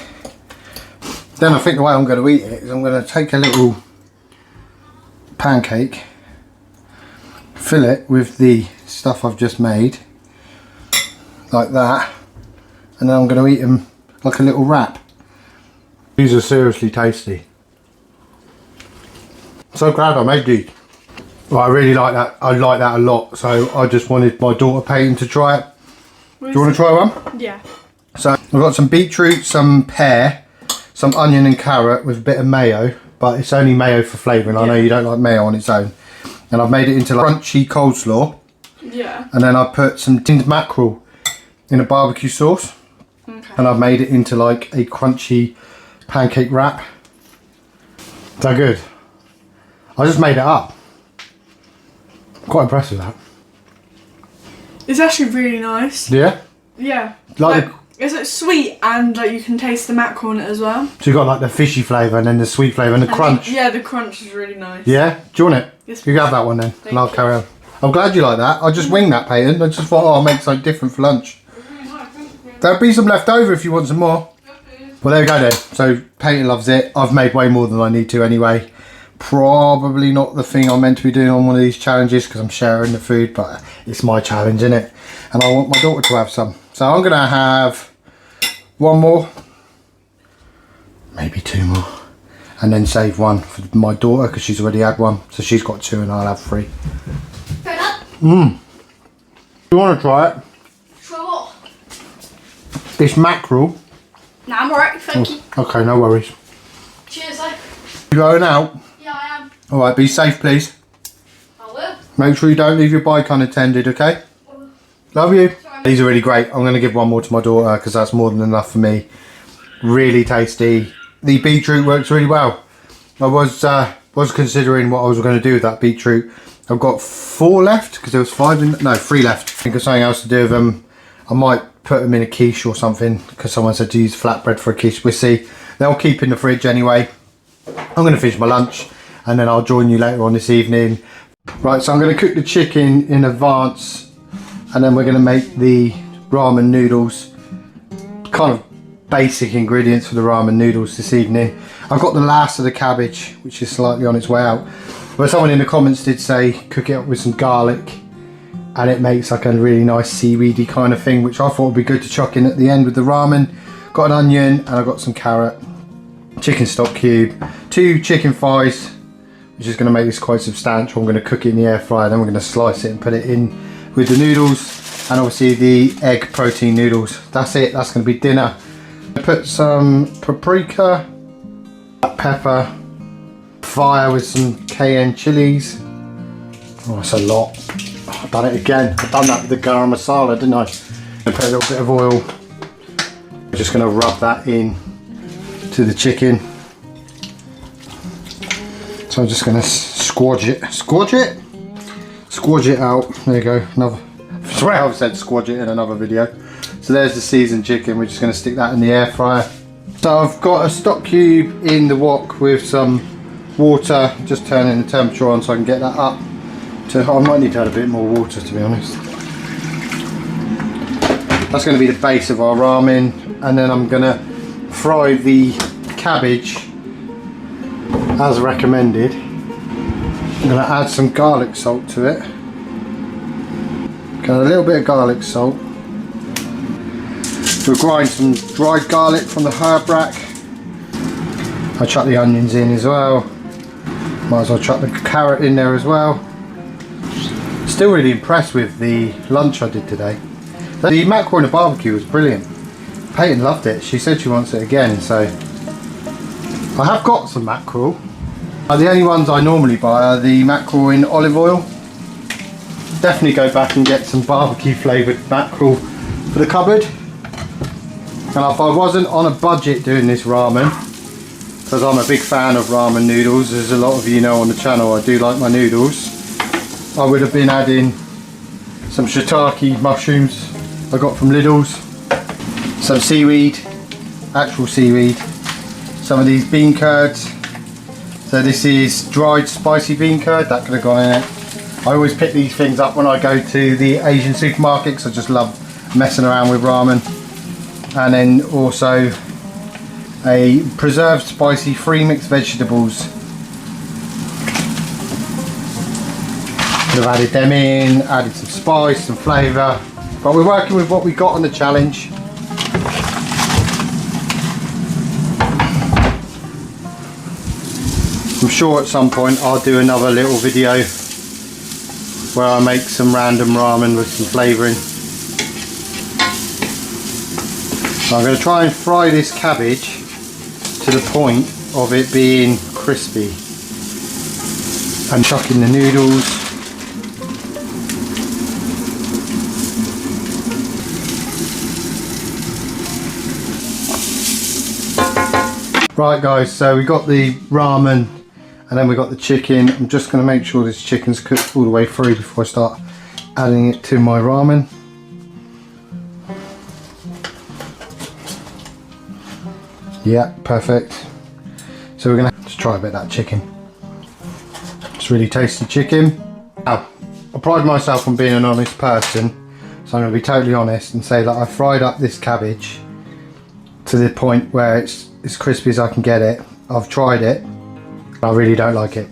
Then I think the way I'm going to eat it is I'm going to take a little pancake, fill it with the stuff I've just made, like that, and then I'm going to eat them like a little wrap. These are seriously tasty. So glad I made these. Well, I really like that. I like that a lot. So I just wanted my daughter Peyton to try it. Do you want to try one?
Yeah.
So I've got some beetroot, some pear, some onion and carrot with a bit of mayo, but it's only mayo for flavouring. I know you don't like mayo on its own. And I've made it into like crunchy coleslaw.
Yeah.
And then I put some tinned mackerel in a barbecue sauce.
Okay.
And I've made it into like a crunchy pancake wrap. Is that good? I just made it up. Quite impressed with that.
It's actually really nice.
Yeah?
Yeah.
Like
it's like sweet and like you can taste the mackerel in it as well.
so you got like the fishy flavour and then the sweet flavour and the crunch.
Yeah, the crunch is really nice.
Yeah? Do you want it?
Yes,
You can have that one then.
Thank
And I'll
you.
carry on. I'm glad you like that. I just winged that, Peyton. I just thought, oh, I'll make something different for lunch. There'll be some left over if you want some more. Well, there we go then. So Peyton loves it. I've made way more than I need to anyway. Probably not the thing I'm meant to be doing on one of these challenges because I'm sharing the food, but it's my challenge, isn't it? And I want my daughter to have some. So I'm going to have one more, maybe 2 more, and then save one for my daughter because she's already had one. So she's got 2 and I'll have 3.
Fair enough.
You want to try it?
Try what?
This mackerel.
Nah, I'm alright, thank you.
Okay, no worries.
Cheers, though.
You going out?
Yeah, I am.
Alright, be safe please.
I will.
Make sure you don't leave your bike unattended, okay? Love you. These are really great. I'm going to give one more to my daughter because that's more than enough for me. Really tasty. The beetroot works really well. I was considering what I was going to do with that beetroot. I've got 4 left because there was 3 left. Think of something else to do with them. I might put them in a quiche or something because someone said to use flatbread for a quiche. We'll see. They'll keep in the fridge anyway. I'm going to finish my lunch and then I'll join you later on this evening. Right, so I'm going to cook the chicken in advance and then we're going to make the ramen noodles. Kind of basic ingredients for the ramen noodles this evening. I've got the last of the cabbage, which is slightly on its way out. But someone in the comments did say cook it up with some garlic and it makes like a really nice seaweedy kind of thing, which I thought would be good to chuck in at the end with the ramen. Got an onion and I've got some carrot, chicken stock cube, 2 chicken thighs, which is going to make this quite substantial. I'm going to cook it in the air fryer, then we're going to slice it and put it in with the noodles, and obviously the egg protein noodles. That's it, that's going to be dinner. Put some paprika, pepper, fire with some cayenne chilies. Oh, that's a lot. Oh, I've done it again. I've done that with the garam masala, didn't I? Put a little bit of oil. I'm just going to rub that in to the chicken. So I'm just going to squodge it out. There you go. Another. I swear I've said squodge it in another video. So there's the seasoned chicken. We're just going to stick that in the air fryer. So I've got a stock cube in the wok with some water. Just turning the temperature on so I can get that up. I might need to add a bit more water, to be honest. That's going to be the base of our ramen, and then I'm going to fry the cabbage as recommended. I'm going to add some garlic salt to it. Got a little bit of garlic salt. We'll grind some dried garlic from the herb rack. I'll chuck the onions in as well. Might as well chuck the carrot in there as well. Still really impressed with the lunch I did today. The mackerel in the barbecue was brilliant. Peyton loved it. She said she wants it again, so I have got some mackerel. The only ones I normally buy are the mackerel in olive oil. Definitely go back and get some barbecue flavoured mackerel for the cupboard. And if I wasn't on a budget doing this ramen, because I'm a big fan of ramen noodles, as a lot of you know on the channel, I do like my noodles, I would have been adding some shiitake mushrooms I got from Lidl's, some seaweed, actual seaweed, some of these bean curds. So this is dried spicy bean curd, that could have gone in it. I always pick these things up when I go to the Asian supermarkets. I just love messing around with ramen. And then also a preserved spicy free mixed vegetables. Could have added them in, added some spice, some flavour, but we're working with what we got on the challenge. I'm sure at some point I'll do another little video where I make some random ramen with some flavouring. So I'm going to try and fry this cabbage to the point of it being crispy. I'm chucking the noodles. Right guys, so we got the ramen and then we got the chicken. I'm just going to make sure this chicken's cooked all the way through before I start adding it to my ramen. Yeah, perfect. So we're going to try a bit of that chicken. It's really tasty chicken. Now, I pride myself on being an honest person, so I'm going to be totally honest and say that I fried up this cabbage to the point where it's as crispy as I can get it. I've tried it. I really don't like it.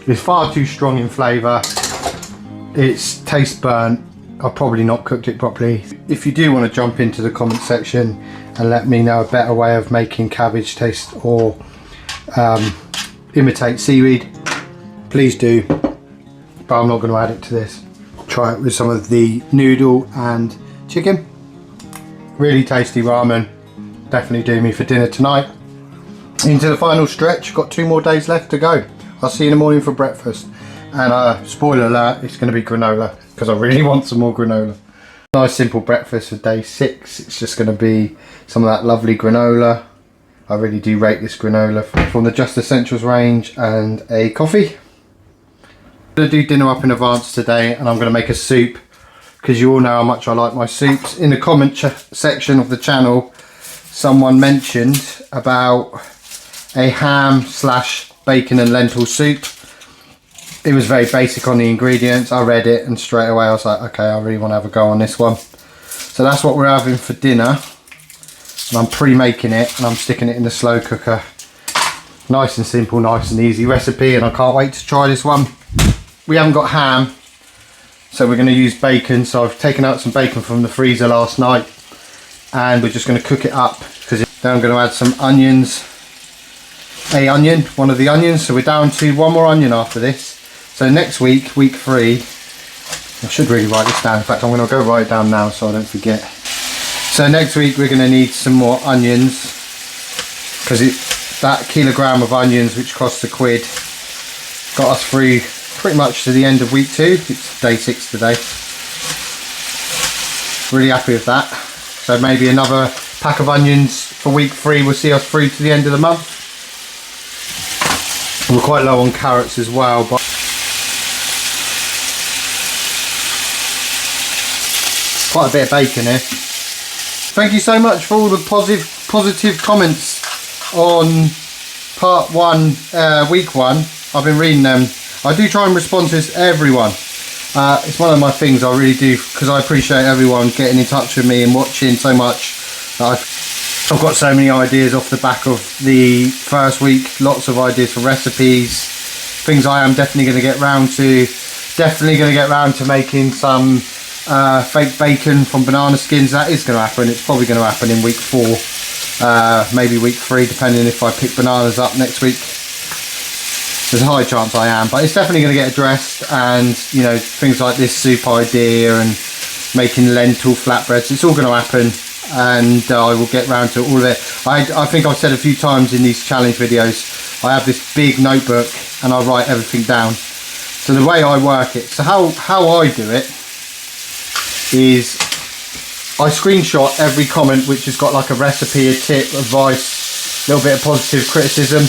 It's far too strong in flavour. It's taste burnt. I've probably not cooked it properly. If you do want to jump into the comment section and let me know a better way of making cabbage taste or imitate seaweed, please do. But I'm not going to add it to this. Try it with some of the noodle and chicken. Really tasty ramen. Definitely do me for dinner tonight. Into the final stretch. Got 2 more days left to go. I'll see you in the morning for breakfast. And spoiler alert, it's going to be granola because I really want some more granola. Nice simple breakfast for day 6. It's just going to be some of that lovely granola. I really do rate this granola from the Just Essentials range, and a coffee. I'm going to do dinner up in advance today, and I'm going to make a soup because you all know how much I like my soups. In the comment section of the channel, someone mentioned about a ham / bacon and lentil soup. It was very basic on the ingredients. I read it and straight away I was like, okay, I really want to have a go on this one. So that's what we're having for dinner. And I'm pre-making it and I'm sticking it in the slow cooker. Nice and simple, nice and easy recipe, and I can't wait to try this one. We haven't got ham, so we're going to use bacon. So I've taken out some bacon from the freezer last night and we're just going to cook it up. Then I'm going to add some onions. One of the onions. So we're down to 1 more onion after this. So next week, week 3, I should really write this down. In fact, I'm going to go write it down now so I don't forget. So next week we're going to need some more onions, because that kilogram of onions, which costs £1, got us through pretty much to the end of week 2. It's day 6 today. Really happy with that. So maybe another pack of onions for week 3 will see us through to the end of the month. We're quite low on carrots as well, but quite a bit of bacon here. Thank you so much for all the positive comments on part 1, week 1. I've been reading them. I do try and respond to everyone. It's one of my things I really do, because I appreciate everyone getting in touch with me and watching so much. I've got so many ideas off the back of the first week, lots of ideas for recipes, things I am definitely going to get round to. Definitely going to get round to making some fake bacon from banana skins. That is going to happen. It's probably going to happen in week 4, maybe week 3, depending if I pick bananas up next week. There's a high chance I am, but it's definitely going to get addressed. And you know, things like this soup idea and making lentil flatbreads, it's all going to happen, and I will get round to all of it. I think I've said a few times in these challenge videos, I have this big notebook and I write everything down. So the way I work it, so how I do it is I screenshot every comment which has got like a recipe, a tip, advice, a little bit of positive criticism,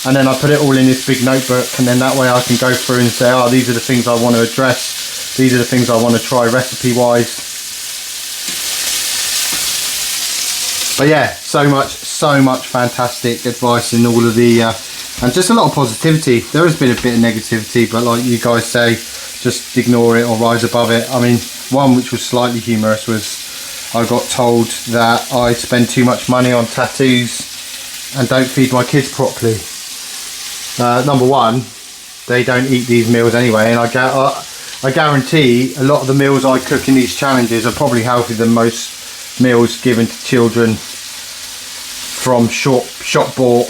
and then I put it all in this big notebook, and then that way I can go through and say, oh, these are the things I want to address, these are the things I want to try recipe wise. But yeah, so much fantastic advice in all of the and just a lot of positivity. There has been a bit of negativity, but like you guys say, just ignore it or rise above it. I mean, one which was slightly humorous was I got told that I spend too much money on tattoos and don't feed my kids properly. Number one, they don't eat these meals anyway, and I guarantee a lot of the meals I cook in these challenges are probably healthier than most meals given to children from shop bought.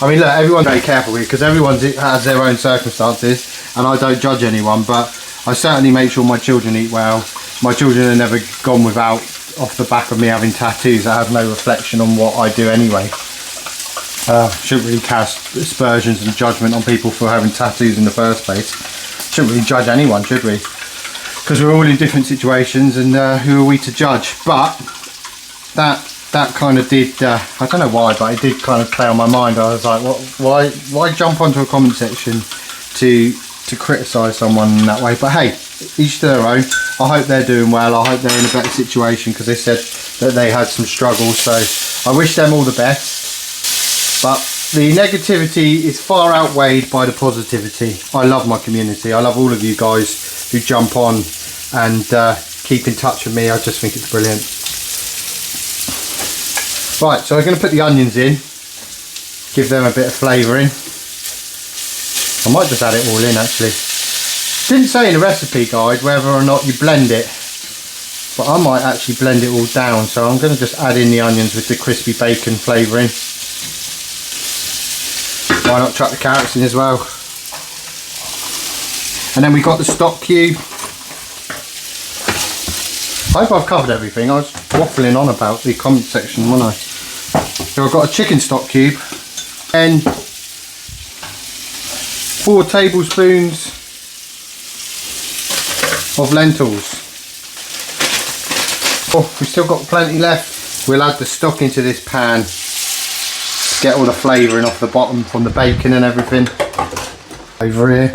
I mean, look, everyone's very careful here because everyone has their own circumstances, and I don't judge anyone, but I certainly make sure my children eat well. My children are never gone without off the back of me having tattoos. I have no reflection on what I do anyway. Shouldn't really cast aspersions and judgment on people for having tattoos in the first place. Shouldn't really judge anyone, should we? Because we're all in different situations, and who are we to judge? But that kind of did, I don't know why, but it did kind of play on my mind. I was like, why jump onto a comment section to criticise someone in that way? But hey, each to their own. I hope they're doing well. I hope they're in a better situation, because they said that they had some struggles. So I wish them all the best. But the negativity is far outweighed by the positivity. I love my community. I love all of you guys who jump on and keep in touch with me. I just think it's brilliant. Right, so I'm going to put the onions in, give them a bit of flavouring. I might just add it all in actually. Didn't say in the recipe guide whether or not you blend it, but I might actually blend it all down. So I'm going to just add in the onions with the crispy bacon flavouring. Why not chuck the carrots in as well? And then we got the stock cube. I hope I've covered everything. I was waffling on about the comment section, wasn't I? So I've got a chicken stock cube and 4 tablespoons of lentils. Oh, we've still got plenty left. We'll add the stock into this pan. Get all the flavouring off the bottom from the bacon and everything. Over here.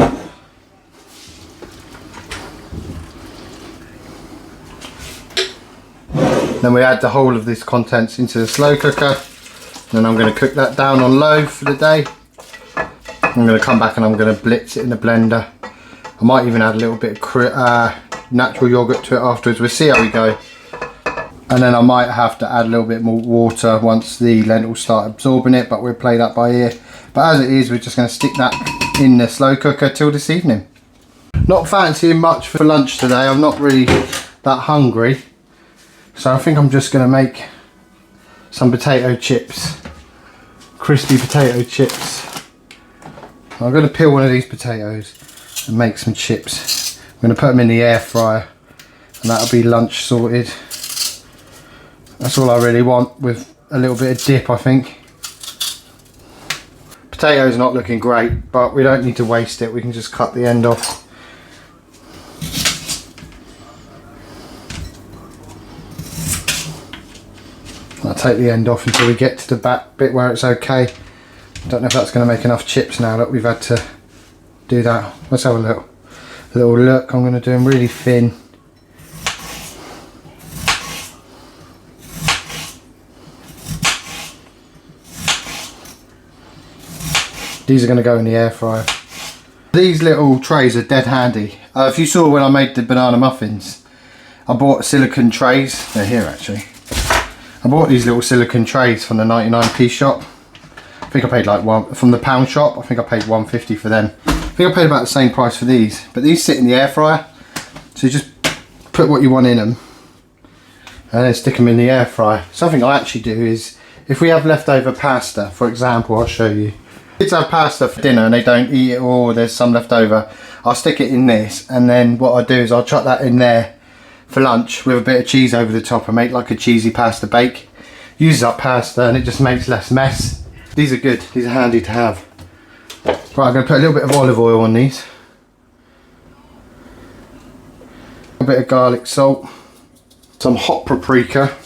Then we add the whole of this contents into the slow cooker. Then I'm going to cook that down on low for the day. I'm going to come back and I'm going to blitz it in the blender. I might even add a little bit of natural yogurt to it afterwards. We'll see how we go. And then I might have to add a little bit more water once the lentils start absorbing it, but we'll play that by ear. But as it is, we're just going to stick that in the slow cooker till this evening. Not fancying much for lunch today. I'm not really that hungry. So I think I'm just going to make some potato chips. Crispy potato chips. I'm going to peel one of these potatoes and make some chips. I'm going to put them in the air fryer, and that'll be lunch sorted. That's all I really want, with a little bit of dip, I think. Potatoes not looking great, but we don't need to waste it. We can just cut the end off. I'll take the end off until we get to the back bit where it's okay. Don't know if that's going to make enough chips now that we've had to do that. Let's have a little look. I'm going to do them really thin. These are going to go in the air fryer. These little trays are dead handy. If you saw when I made the banana muffins, I bought silicone trays. They're here actually. I bought these little silicone trays from the 99p shop. I think I paid like one from the pound shop. I think I paid £1.50 for them. I think I paid about the same price for these. But these sit in the air fryer, so you just put what you want in them and then stick them in the air fryer. Something I actually do is if we have leftover pasta, for example, I'll show you. Kids have pasta for dinner and they don't eat it all, or there's some left over. I'll stick it in this, and then what I do is I'll chuck that in there for lunch with a bit of cheese over the top and make like a cheesy pasta bake. Uses up pasta and it just makes less mess. These are good, these are handy to have. Right, I'm going to put a little bit of olive oil on these. A bit of garlic salt. Some hot paprika.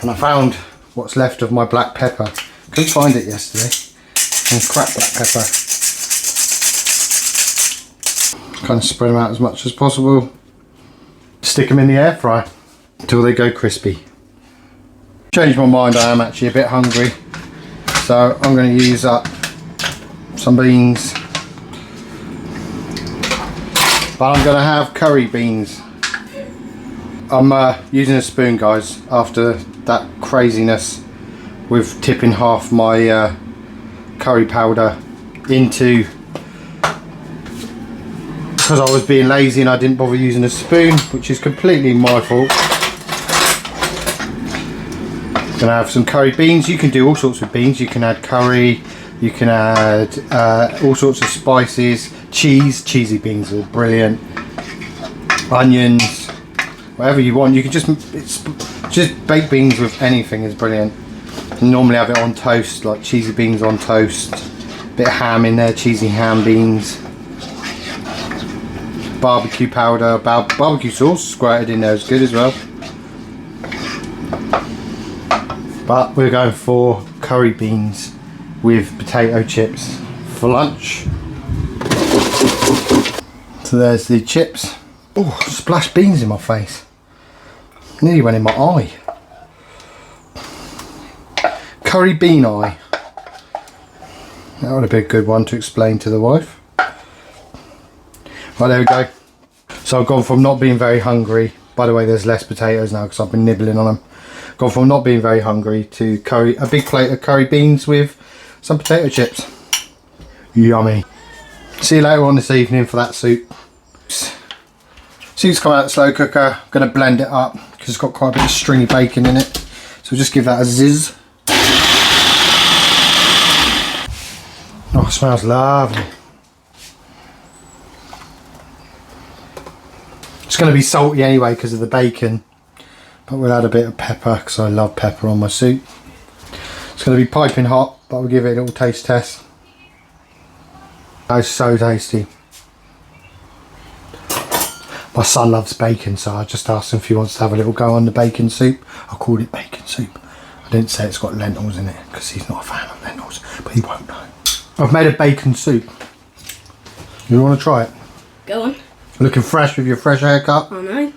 And I found what's left of my black pepper. Couldn't find it yesterday. And cracked black pepper. Kind of spread them out as much as possible. Stick them in the air fryer until they go crispy. Changed my mind, I am actually a bit hungry. So I'm going to use up some beans. But I'm going to have curry beans. I'm using a spoon, guys, after that craziness with tipping half my curry powder into, because I was being lazy and I didn't bother using a spoon, which is completely my fault. Gonna have some curry beans. You can do all sorts of beans. You can add curry, you can add all sorts of spices, cheesy beans are brilliant, onions, whatever you want. You can just baked beans with anything is brilliant. You normally have it on toast, like cheesy beans on toast, bit of ham in there, cheesy ham beans, barbecue powder, barbecue sauce squirted in there is good as well. But we're going for curry beans with potato chips for lunch. So there's the chips. Oh, splashed beans in my face. Nearly went in my eye. Curry bean eye. That would have been a good one to explain to the wife. Right, there we go. So I've gone from not being very hungry. By the way, there's less potatoes now because I've been nibbling on them. Gone from not being very hungry to a big plate of curry beans with some potato chips. Yummy. See you later on this evening for that soup. Soup's come out of the slow cooker. I'm going to blend it up because it's got quite a bit of stringy bacon in it. So just give that a zizz. Oh, it smells lovely. It's going to be salty anyway because of the bacon. But we'll add a bit of pepper because I love pepper on my soup. It's going to be piping hot, but we'll give it a little taste test. It's so tasty. My son loves bacon, so I just asked him if he wants to have a little go on the bacon soup. I called it bacon soup. I didn't say it's got lentils in it because he's not a fan of lentils, but he won't know. I've made a bacon soup. You want to try it?
Go on.
Looking fresh with your fresh haircut.
I know.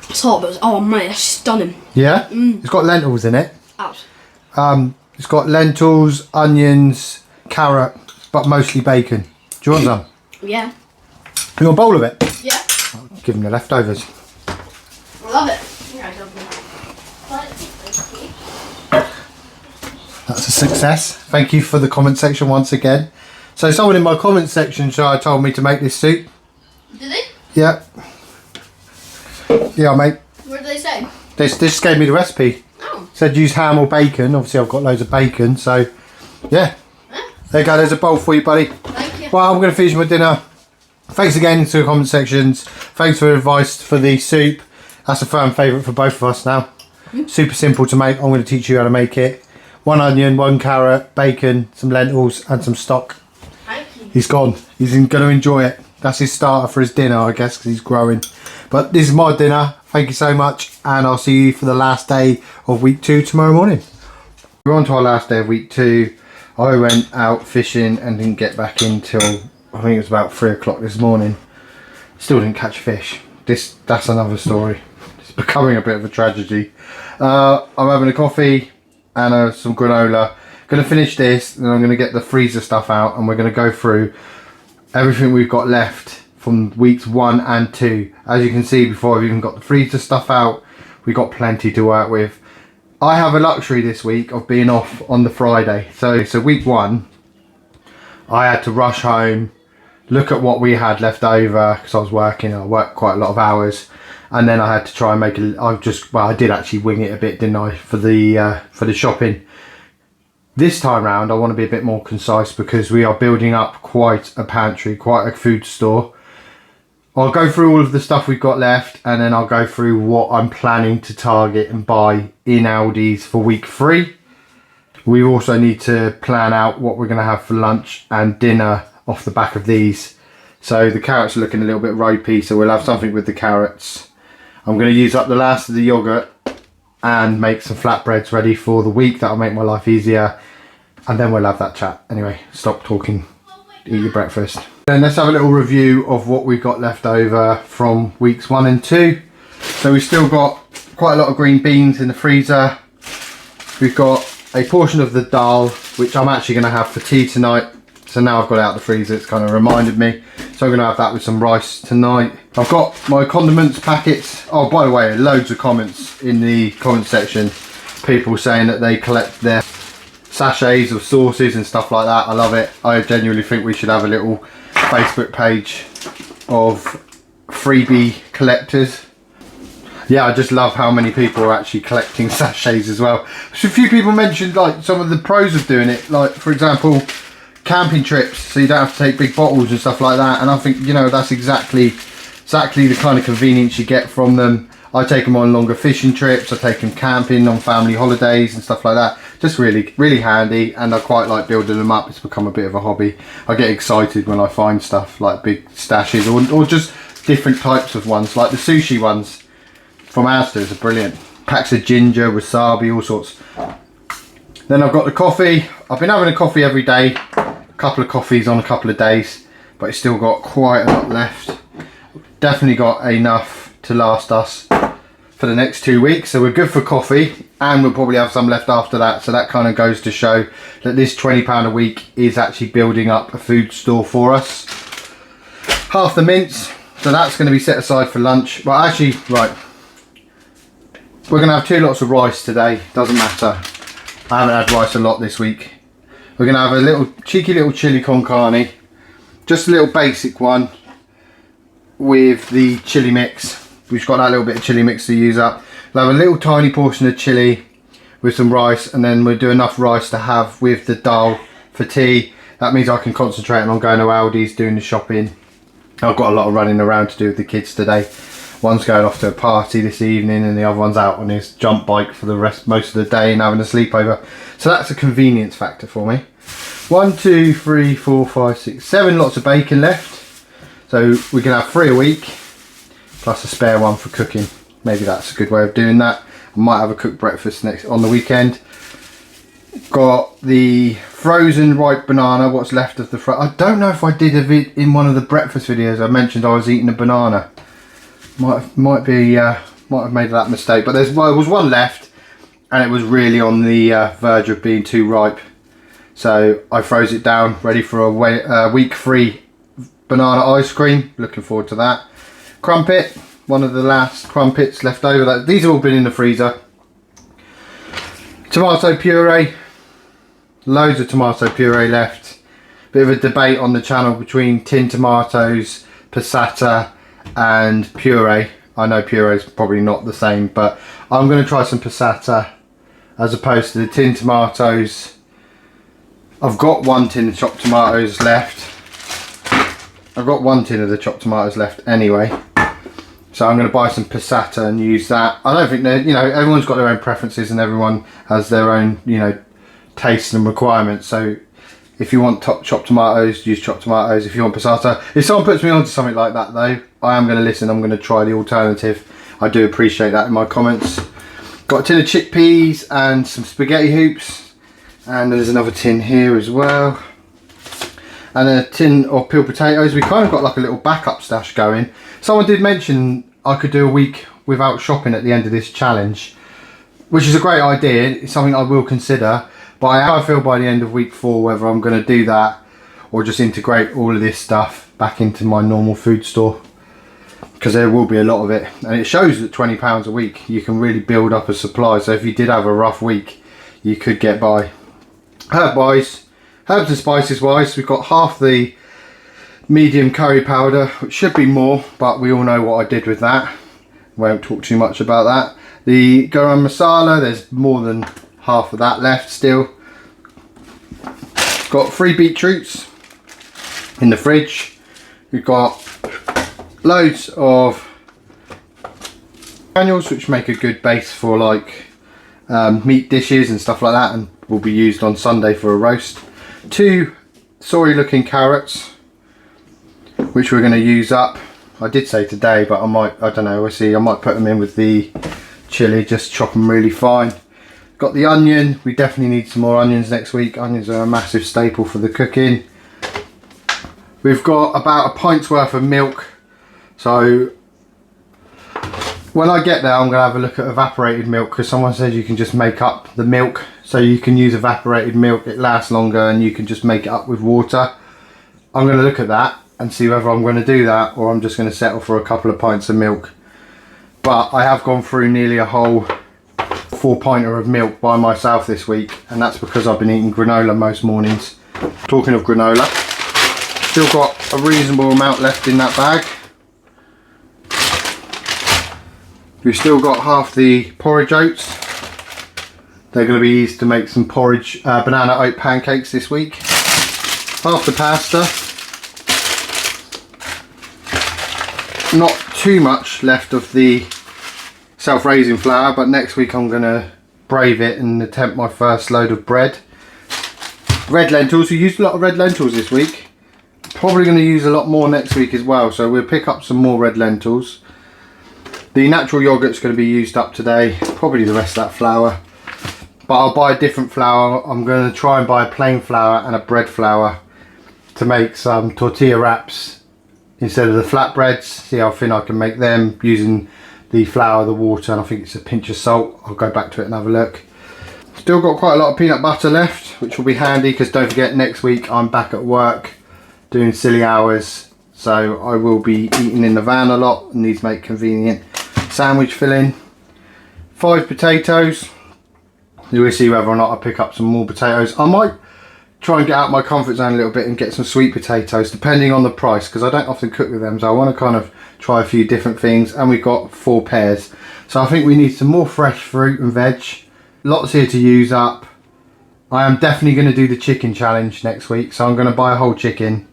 It's hot, but oh mate, that's stunning.
Yeah? It's got lentils in it.
Out.
It's got lentils, onions, carrot, but mostly bacon. Do you want some?
Yeah.
You want a bowl of it?
Yeah.
I'll give them the leftovers.
I love it. Yeah, I love it.
That's a success. Thank you for the comment section once again. So someone in my comment section told me to make this soup.
Did they?
Yeah. Yeah, mate.
What did they say?
They just gave me the recipe.
Oh.
Said use ham or bacon. Obviously I've got loads of bacon, so yeah. There you go, there's a bowl for you, buddy.
Thank you.
Well, I'm going to finish my dinner. Thanks again to the comment sections. Thanks for the advice for the soup. That's a firm favourite for both of us now. Super simple to make. I'm going to teach you how to make it. 1 onion, 1 carrot, bacon, some lentils and some stock.
Thank you.
He's gone. He's going to enjoy it. That's his starter for his dinner, I guess, because he's growing. But this is my dinner. Thank you so much, and I'll see you for the last day of week 2 tomorrow morning. We're on to our last day of week 2. I went out fishing and didn't get back in till I think it was about 3 o'clock this morning. Still didn't catch fish. That's another story. It's becoming a bit of a tragedy. I'm having a coffee and some granola. Gonna finish this, and I'm gonna get the freezer stuff out, and we're gonna go through everything we've got left from weeks 1 and 2. As you can see, before I've even got the freezer stuff out, we've got plenty to work with. I have a luxury this week of being off on the Friday. So week 1, I had to rush home, look at what we had left over, because I was working. I worked quite a lot of hours, and then I had to try and make I did actually wing it a bit, didn't I, for the shopping. This time round, I want to be a bit more concise, because we are building up quite a pantry, quite a food store. I'll go through all of the stuff we've got left, and then I'll go through what I'm planning to target and buy in Aldi's for week 3. We also need to plan out what we're going to have for lunch and dinner off the back of these. So the carrots are looking a little bit ropey, so we'll have something with the carrots. I'm going to use up the last of the yoghurt and make some flatbreads ready for the week. That'll make my life easier, and then we'll have that chat. Anyway, stop talking, eat your breakfast. Then let's have a little review of what we've got left over from weeks 1 and 2. So we've still got quite a lot of green beans in the freezer. We've got a portion of the dal, which I'm actually going to have for tea tonight. So now I've got it out of the freezer, it's kind of reminded me. So I'm going to have that with some rice tonight. I've got my condiments packets. Oh, by the way, loads of comments in the comment section. People saying that they collect their sachets of sauces and stuff like that. I love it. I genuinely think we should have a little Facebook page of freebie collectors. Yeah, I just love how many people are actually collecting sachets as well. So a few people mentioned like some of the pros of doing it, like for example camping trips, so you don't have to take big bottles and stuff like that. And I think, you know, that's exactly the kind of convenience you get from them. I take them on longer fishing trips, I take them camping on family holidays and stuff like that. Just really handy, and I quite like building them up. It's become a bit of a hobby. I get excited when I find stuff like big stashes or just different types of ones, like the sushi ones from Asda are brilliant. Packs of ginger, wasabi, all sorts. Then I've got the coffee. I've been having a coffee every day, a couple of coffees on a couple of days, but it's still got quite a lot left. Definitely got enough to last us for the next 2 weeks, so we're good for coffee, and we'll probably have some left after that. So that kind of goes to show that this £20 a week is actually building up a food store for us. Half the mince, so that's going to be set aside for lunch. Well, actually, right, we're going to have 2 lots of rice today, doesn't matter. I haven't had rice a lot this week. We're going to have a cheeky little chili con carne, just a little basic one with the chili mix. We've got that little bit of chili mix to use up. We'll have a little tiny portion of chili with some rice, and then we'll do enough rice to have with the dal for tea. That means I can concentrate on going to Aldi's, doing the shopping. I've got a lot of running around to do with the kids today. One's going off to a party this evening, and the other one's out on his jump bike for the most of the day and having a sleepover. So that's a convenience factor for me. 1, 2, 3, 4, 5, 6, 7 lots of bacon left. So we can have 3 a week, plus a spare one for cooking. Maybe that's a good way of doing that. I might have a cooked breakfast on the weekend. Got the frozen ripe banana, what's left of the I don't know if I did in one of the breakfast videos I mentioned I was eating a banana. Might have made that mistake, but there was one left, and it was really on the verge of being too ripe. So I froze it down, ready for a week 3 banana ice cream. Looking forward to that. Crumpet, one of the last crumpets left over. These have all been in the freezer. Tomato puree, loads of tomato puree left. Bit of a debate on the channel between tinned tomatoes, passata and puree. I know puree is probably not the same, but I'm going to try some passata as opposed to the tinned tomatoes. I've got 1 tin of chopped tomatoes left. I've got 1 tin of the chopped tomatoes left anyway, so I'm going to buy some passata and use that. I don't think that, you know, everyone's got their own preferences and everyone has their own, you know, tastes and requirements. So if you want chopped tomatoes, use chopped tomatoes. If you want passata, if someone puts me onto something like that though, I am going to listen. I'm going to try the alternative. I do appreciate that in my comments. Got a tin of chickpeas and some spaghetti hoops, and there's another tin here as well, and a tin of peeled potatoes. We kind of got like a little backup stash going. Someone did mention I could do a week without shopping at the end of this challenge, which is a great idea. It's something I will consider, but I feel by the end of week 4 whether I'm going to do that or just integrate all of this stuff back into my normal food store, because there will be a lot of it, and it shows that £20 a week you can really build up a supply. So if you did have a rough week, you could get by. Herbs and spices wise, we've got half the medium curry powder, which should be more, but we all know what I did with that. Won't talk too much about that. The garam masala, there's more than half of that left still. Got 3 beetroots in the fridge. We've got loads of granules, which make a good base for like meat dishes and stuff like that, and will be used on Sunday for a roast. 2 sorry looking carrots, which we're going to use up. I did say today, but I don't know, we'll see. I might put them in with the chili, just chop them really fine. Got the onion. We definitely need some more onions next week. Onions are a massive staple for the cooking. We've got about a pint's worth of milk. So when I get there, I'm going to have a look at evaporated milk, because someone said you can just make up the milk. So you can use evaporated milk, it lasts longer, and you can just make it up with water. I'm going to look at that and see whether I'm going to do that, or I'm just going to settle for a couple of pints of milk. But I have gone through nearly a whole 4-pinter of milk by myself this week, and that's because I've been eating granola most mornings. Talking of granola, still got a reasonable amount left in that bag. We've still got half the porridge oats. They're going to be used to make some porridge, banana oat pancakes this week. Half the pasta. Not too much left of the self-raising flour, but next week I'm going to brave it and attempt my first load of bread. Red lentils. We used a lot of red lentils this week. Probably going to use a lot more next week as well, so we'll pick up some more red lentils. The natural yogurt's going to be used up today, probably the rest of that flour. But I'll buy a different flour. I'm going to try and buy a plain flour and a bread flour to make some tortilla wraps instead of the flatbreads. See how thin I can make them using the flour, the water, and I think it's a pinch of salt. I'll go back to it and have a look. Still got quite a lot of peanut butter left, which will be handy, because don't forget, next week I'm back at work doing silly hours, so I will be eating in the van a lot, and these make convenient sandwich filling. 5 potatoes. You will see whether or not I pick up some more potatoes. I might try and get out my comfort zone a little bit and get some sweet potatoes, depending on the price, because I don't often cook with them, so I want to kind of try a few different things. And we've got 4 pears, so I think we need some more fresh fruit and veg. Lots here to use up. I am definitely going to do the chicken challenge next week, so I'm going to buy a whole chicken.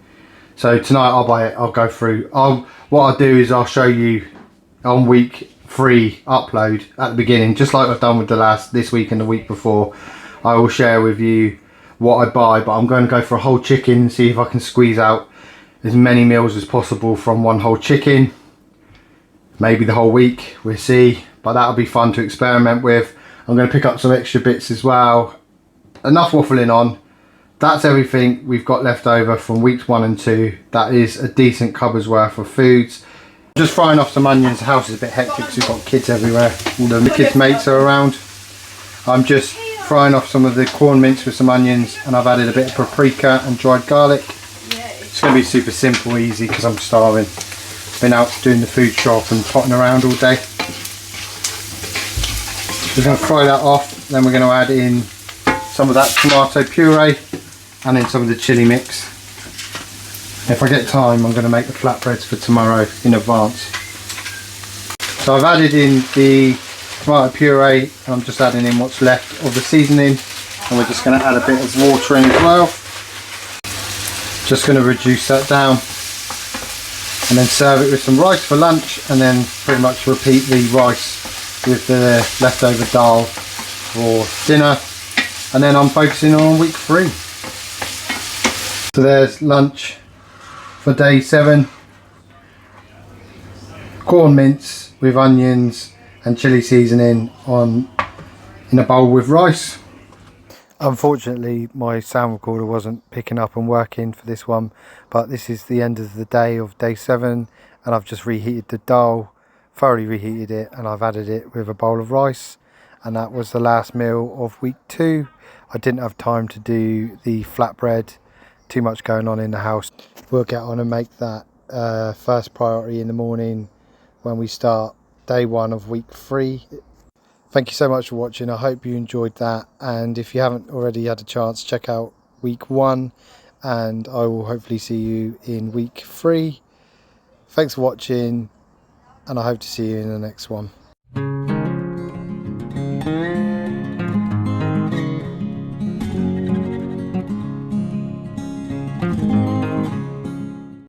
So tonight I'll buy it, I'll go through. What I'll do is I'll show you on week 3 upload at the beginning, just like I've done with this week and the week before. I will share with you what I buy, but I'm going to go for a whole chicken and see if I can squeeze out as many meals as possible from one whole chicken. Maybe the whole week, we'll see, but that'll be fun to experiment with. I'm going to pick up some extra bits as well. Enough waffling on. That's everything we've got left over from weeks 1 and 2. That is a decent cupboard's worth of foods. Just frying off some onions. The house is a bit hectic because we've got kids everywhere. All the kids' mates are around. I'm just frying off some of the corn mince with some onions, and I've added a bit of paprika and dried garlic. It's going to be super simple, easy, because I'm starving. Been out doing the food shop and potting around all day. We're going to fry that off, then we're going to add in some of that tomato puree and then some of the chili mix. If I get time, I'm going to make the flatbreads for tomorrow in advance. So I've added in the tomato puree, and I'm just adding in what's left of the seasoning, and we're just going to add a bit of water in as well. Just going to reduce that down and then serve it with some rice for lunch, and then pretty much repeat the rice with the leftover dal for dinner. And then I'm focusing on week 3. So there's lunch for day 7. corn mince with onions and chilli seasoning in a bowl with rice. Unfortunately, my sound recorder wasn't picking up and working for this one, but this is the end of the day of day 7, and I've just reheated the dal, thoroughly reheated it, and I've added it with a bowl of rice, and that was the last meal of week 2. I didn't have time to do the flatbread, too much going on in the house. We'll get on and make that first priority in the morning when we start day 1 of week 3. Thank you so much for watching. I hope you enjoyed that, and if you haven't already had a chance, check out week 1, and I will hopefully see you in week 3. Thanks for watching, and I hope to see you in the next one.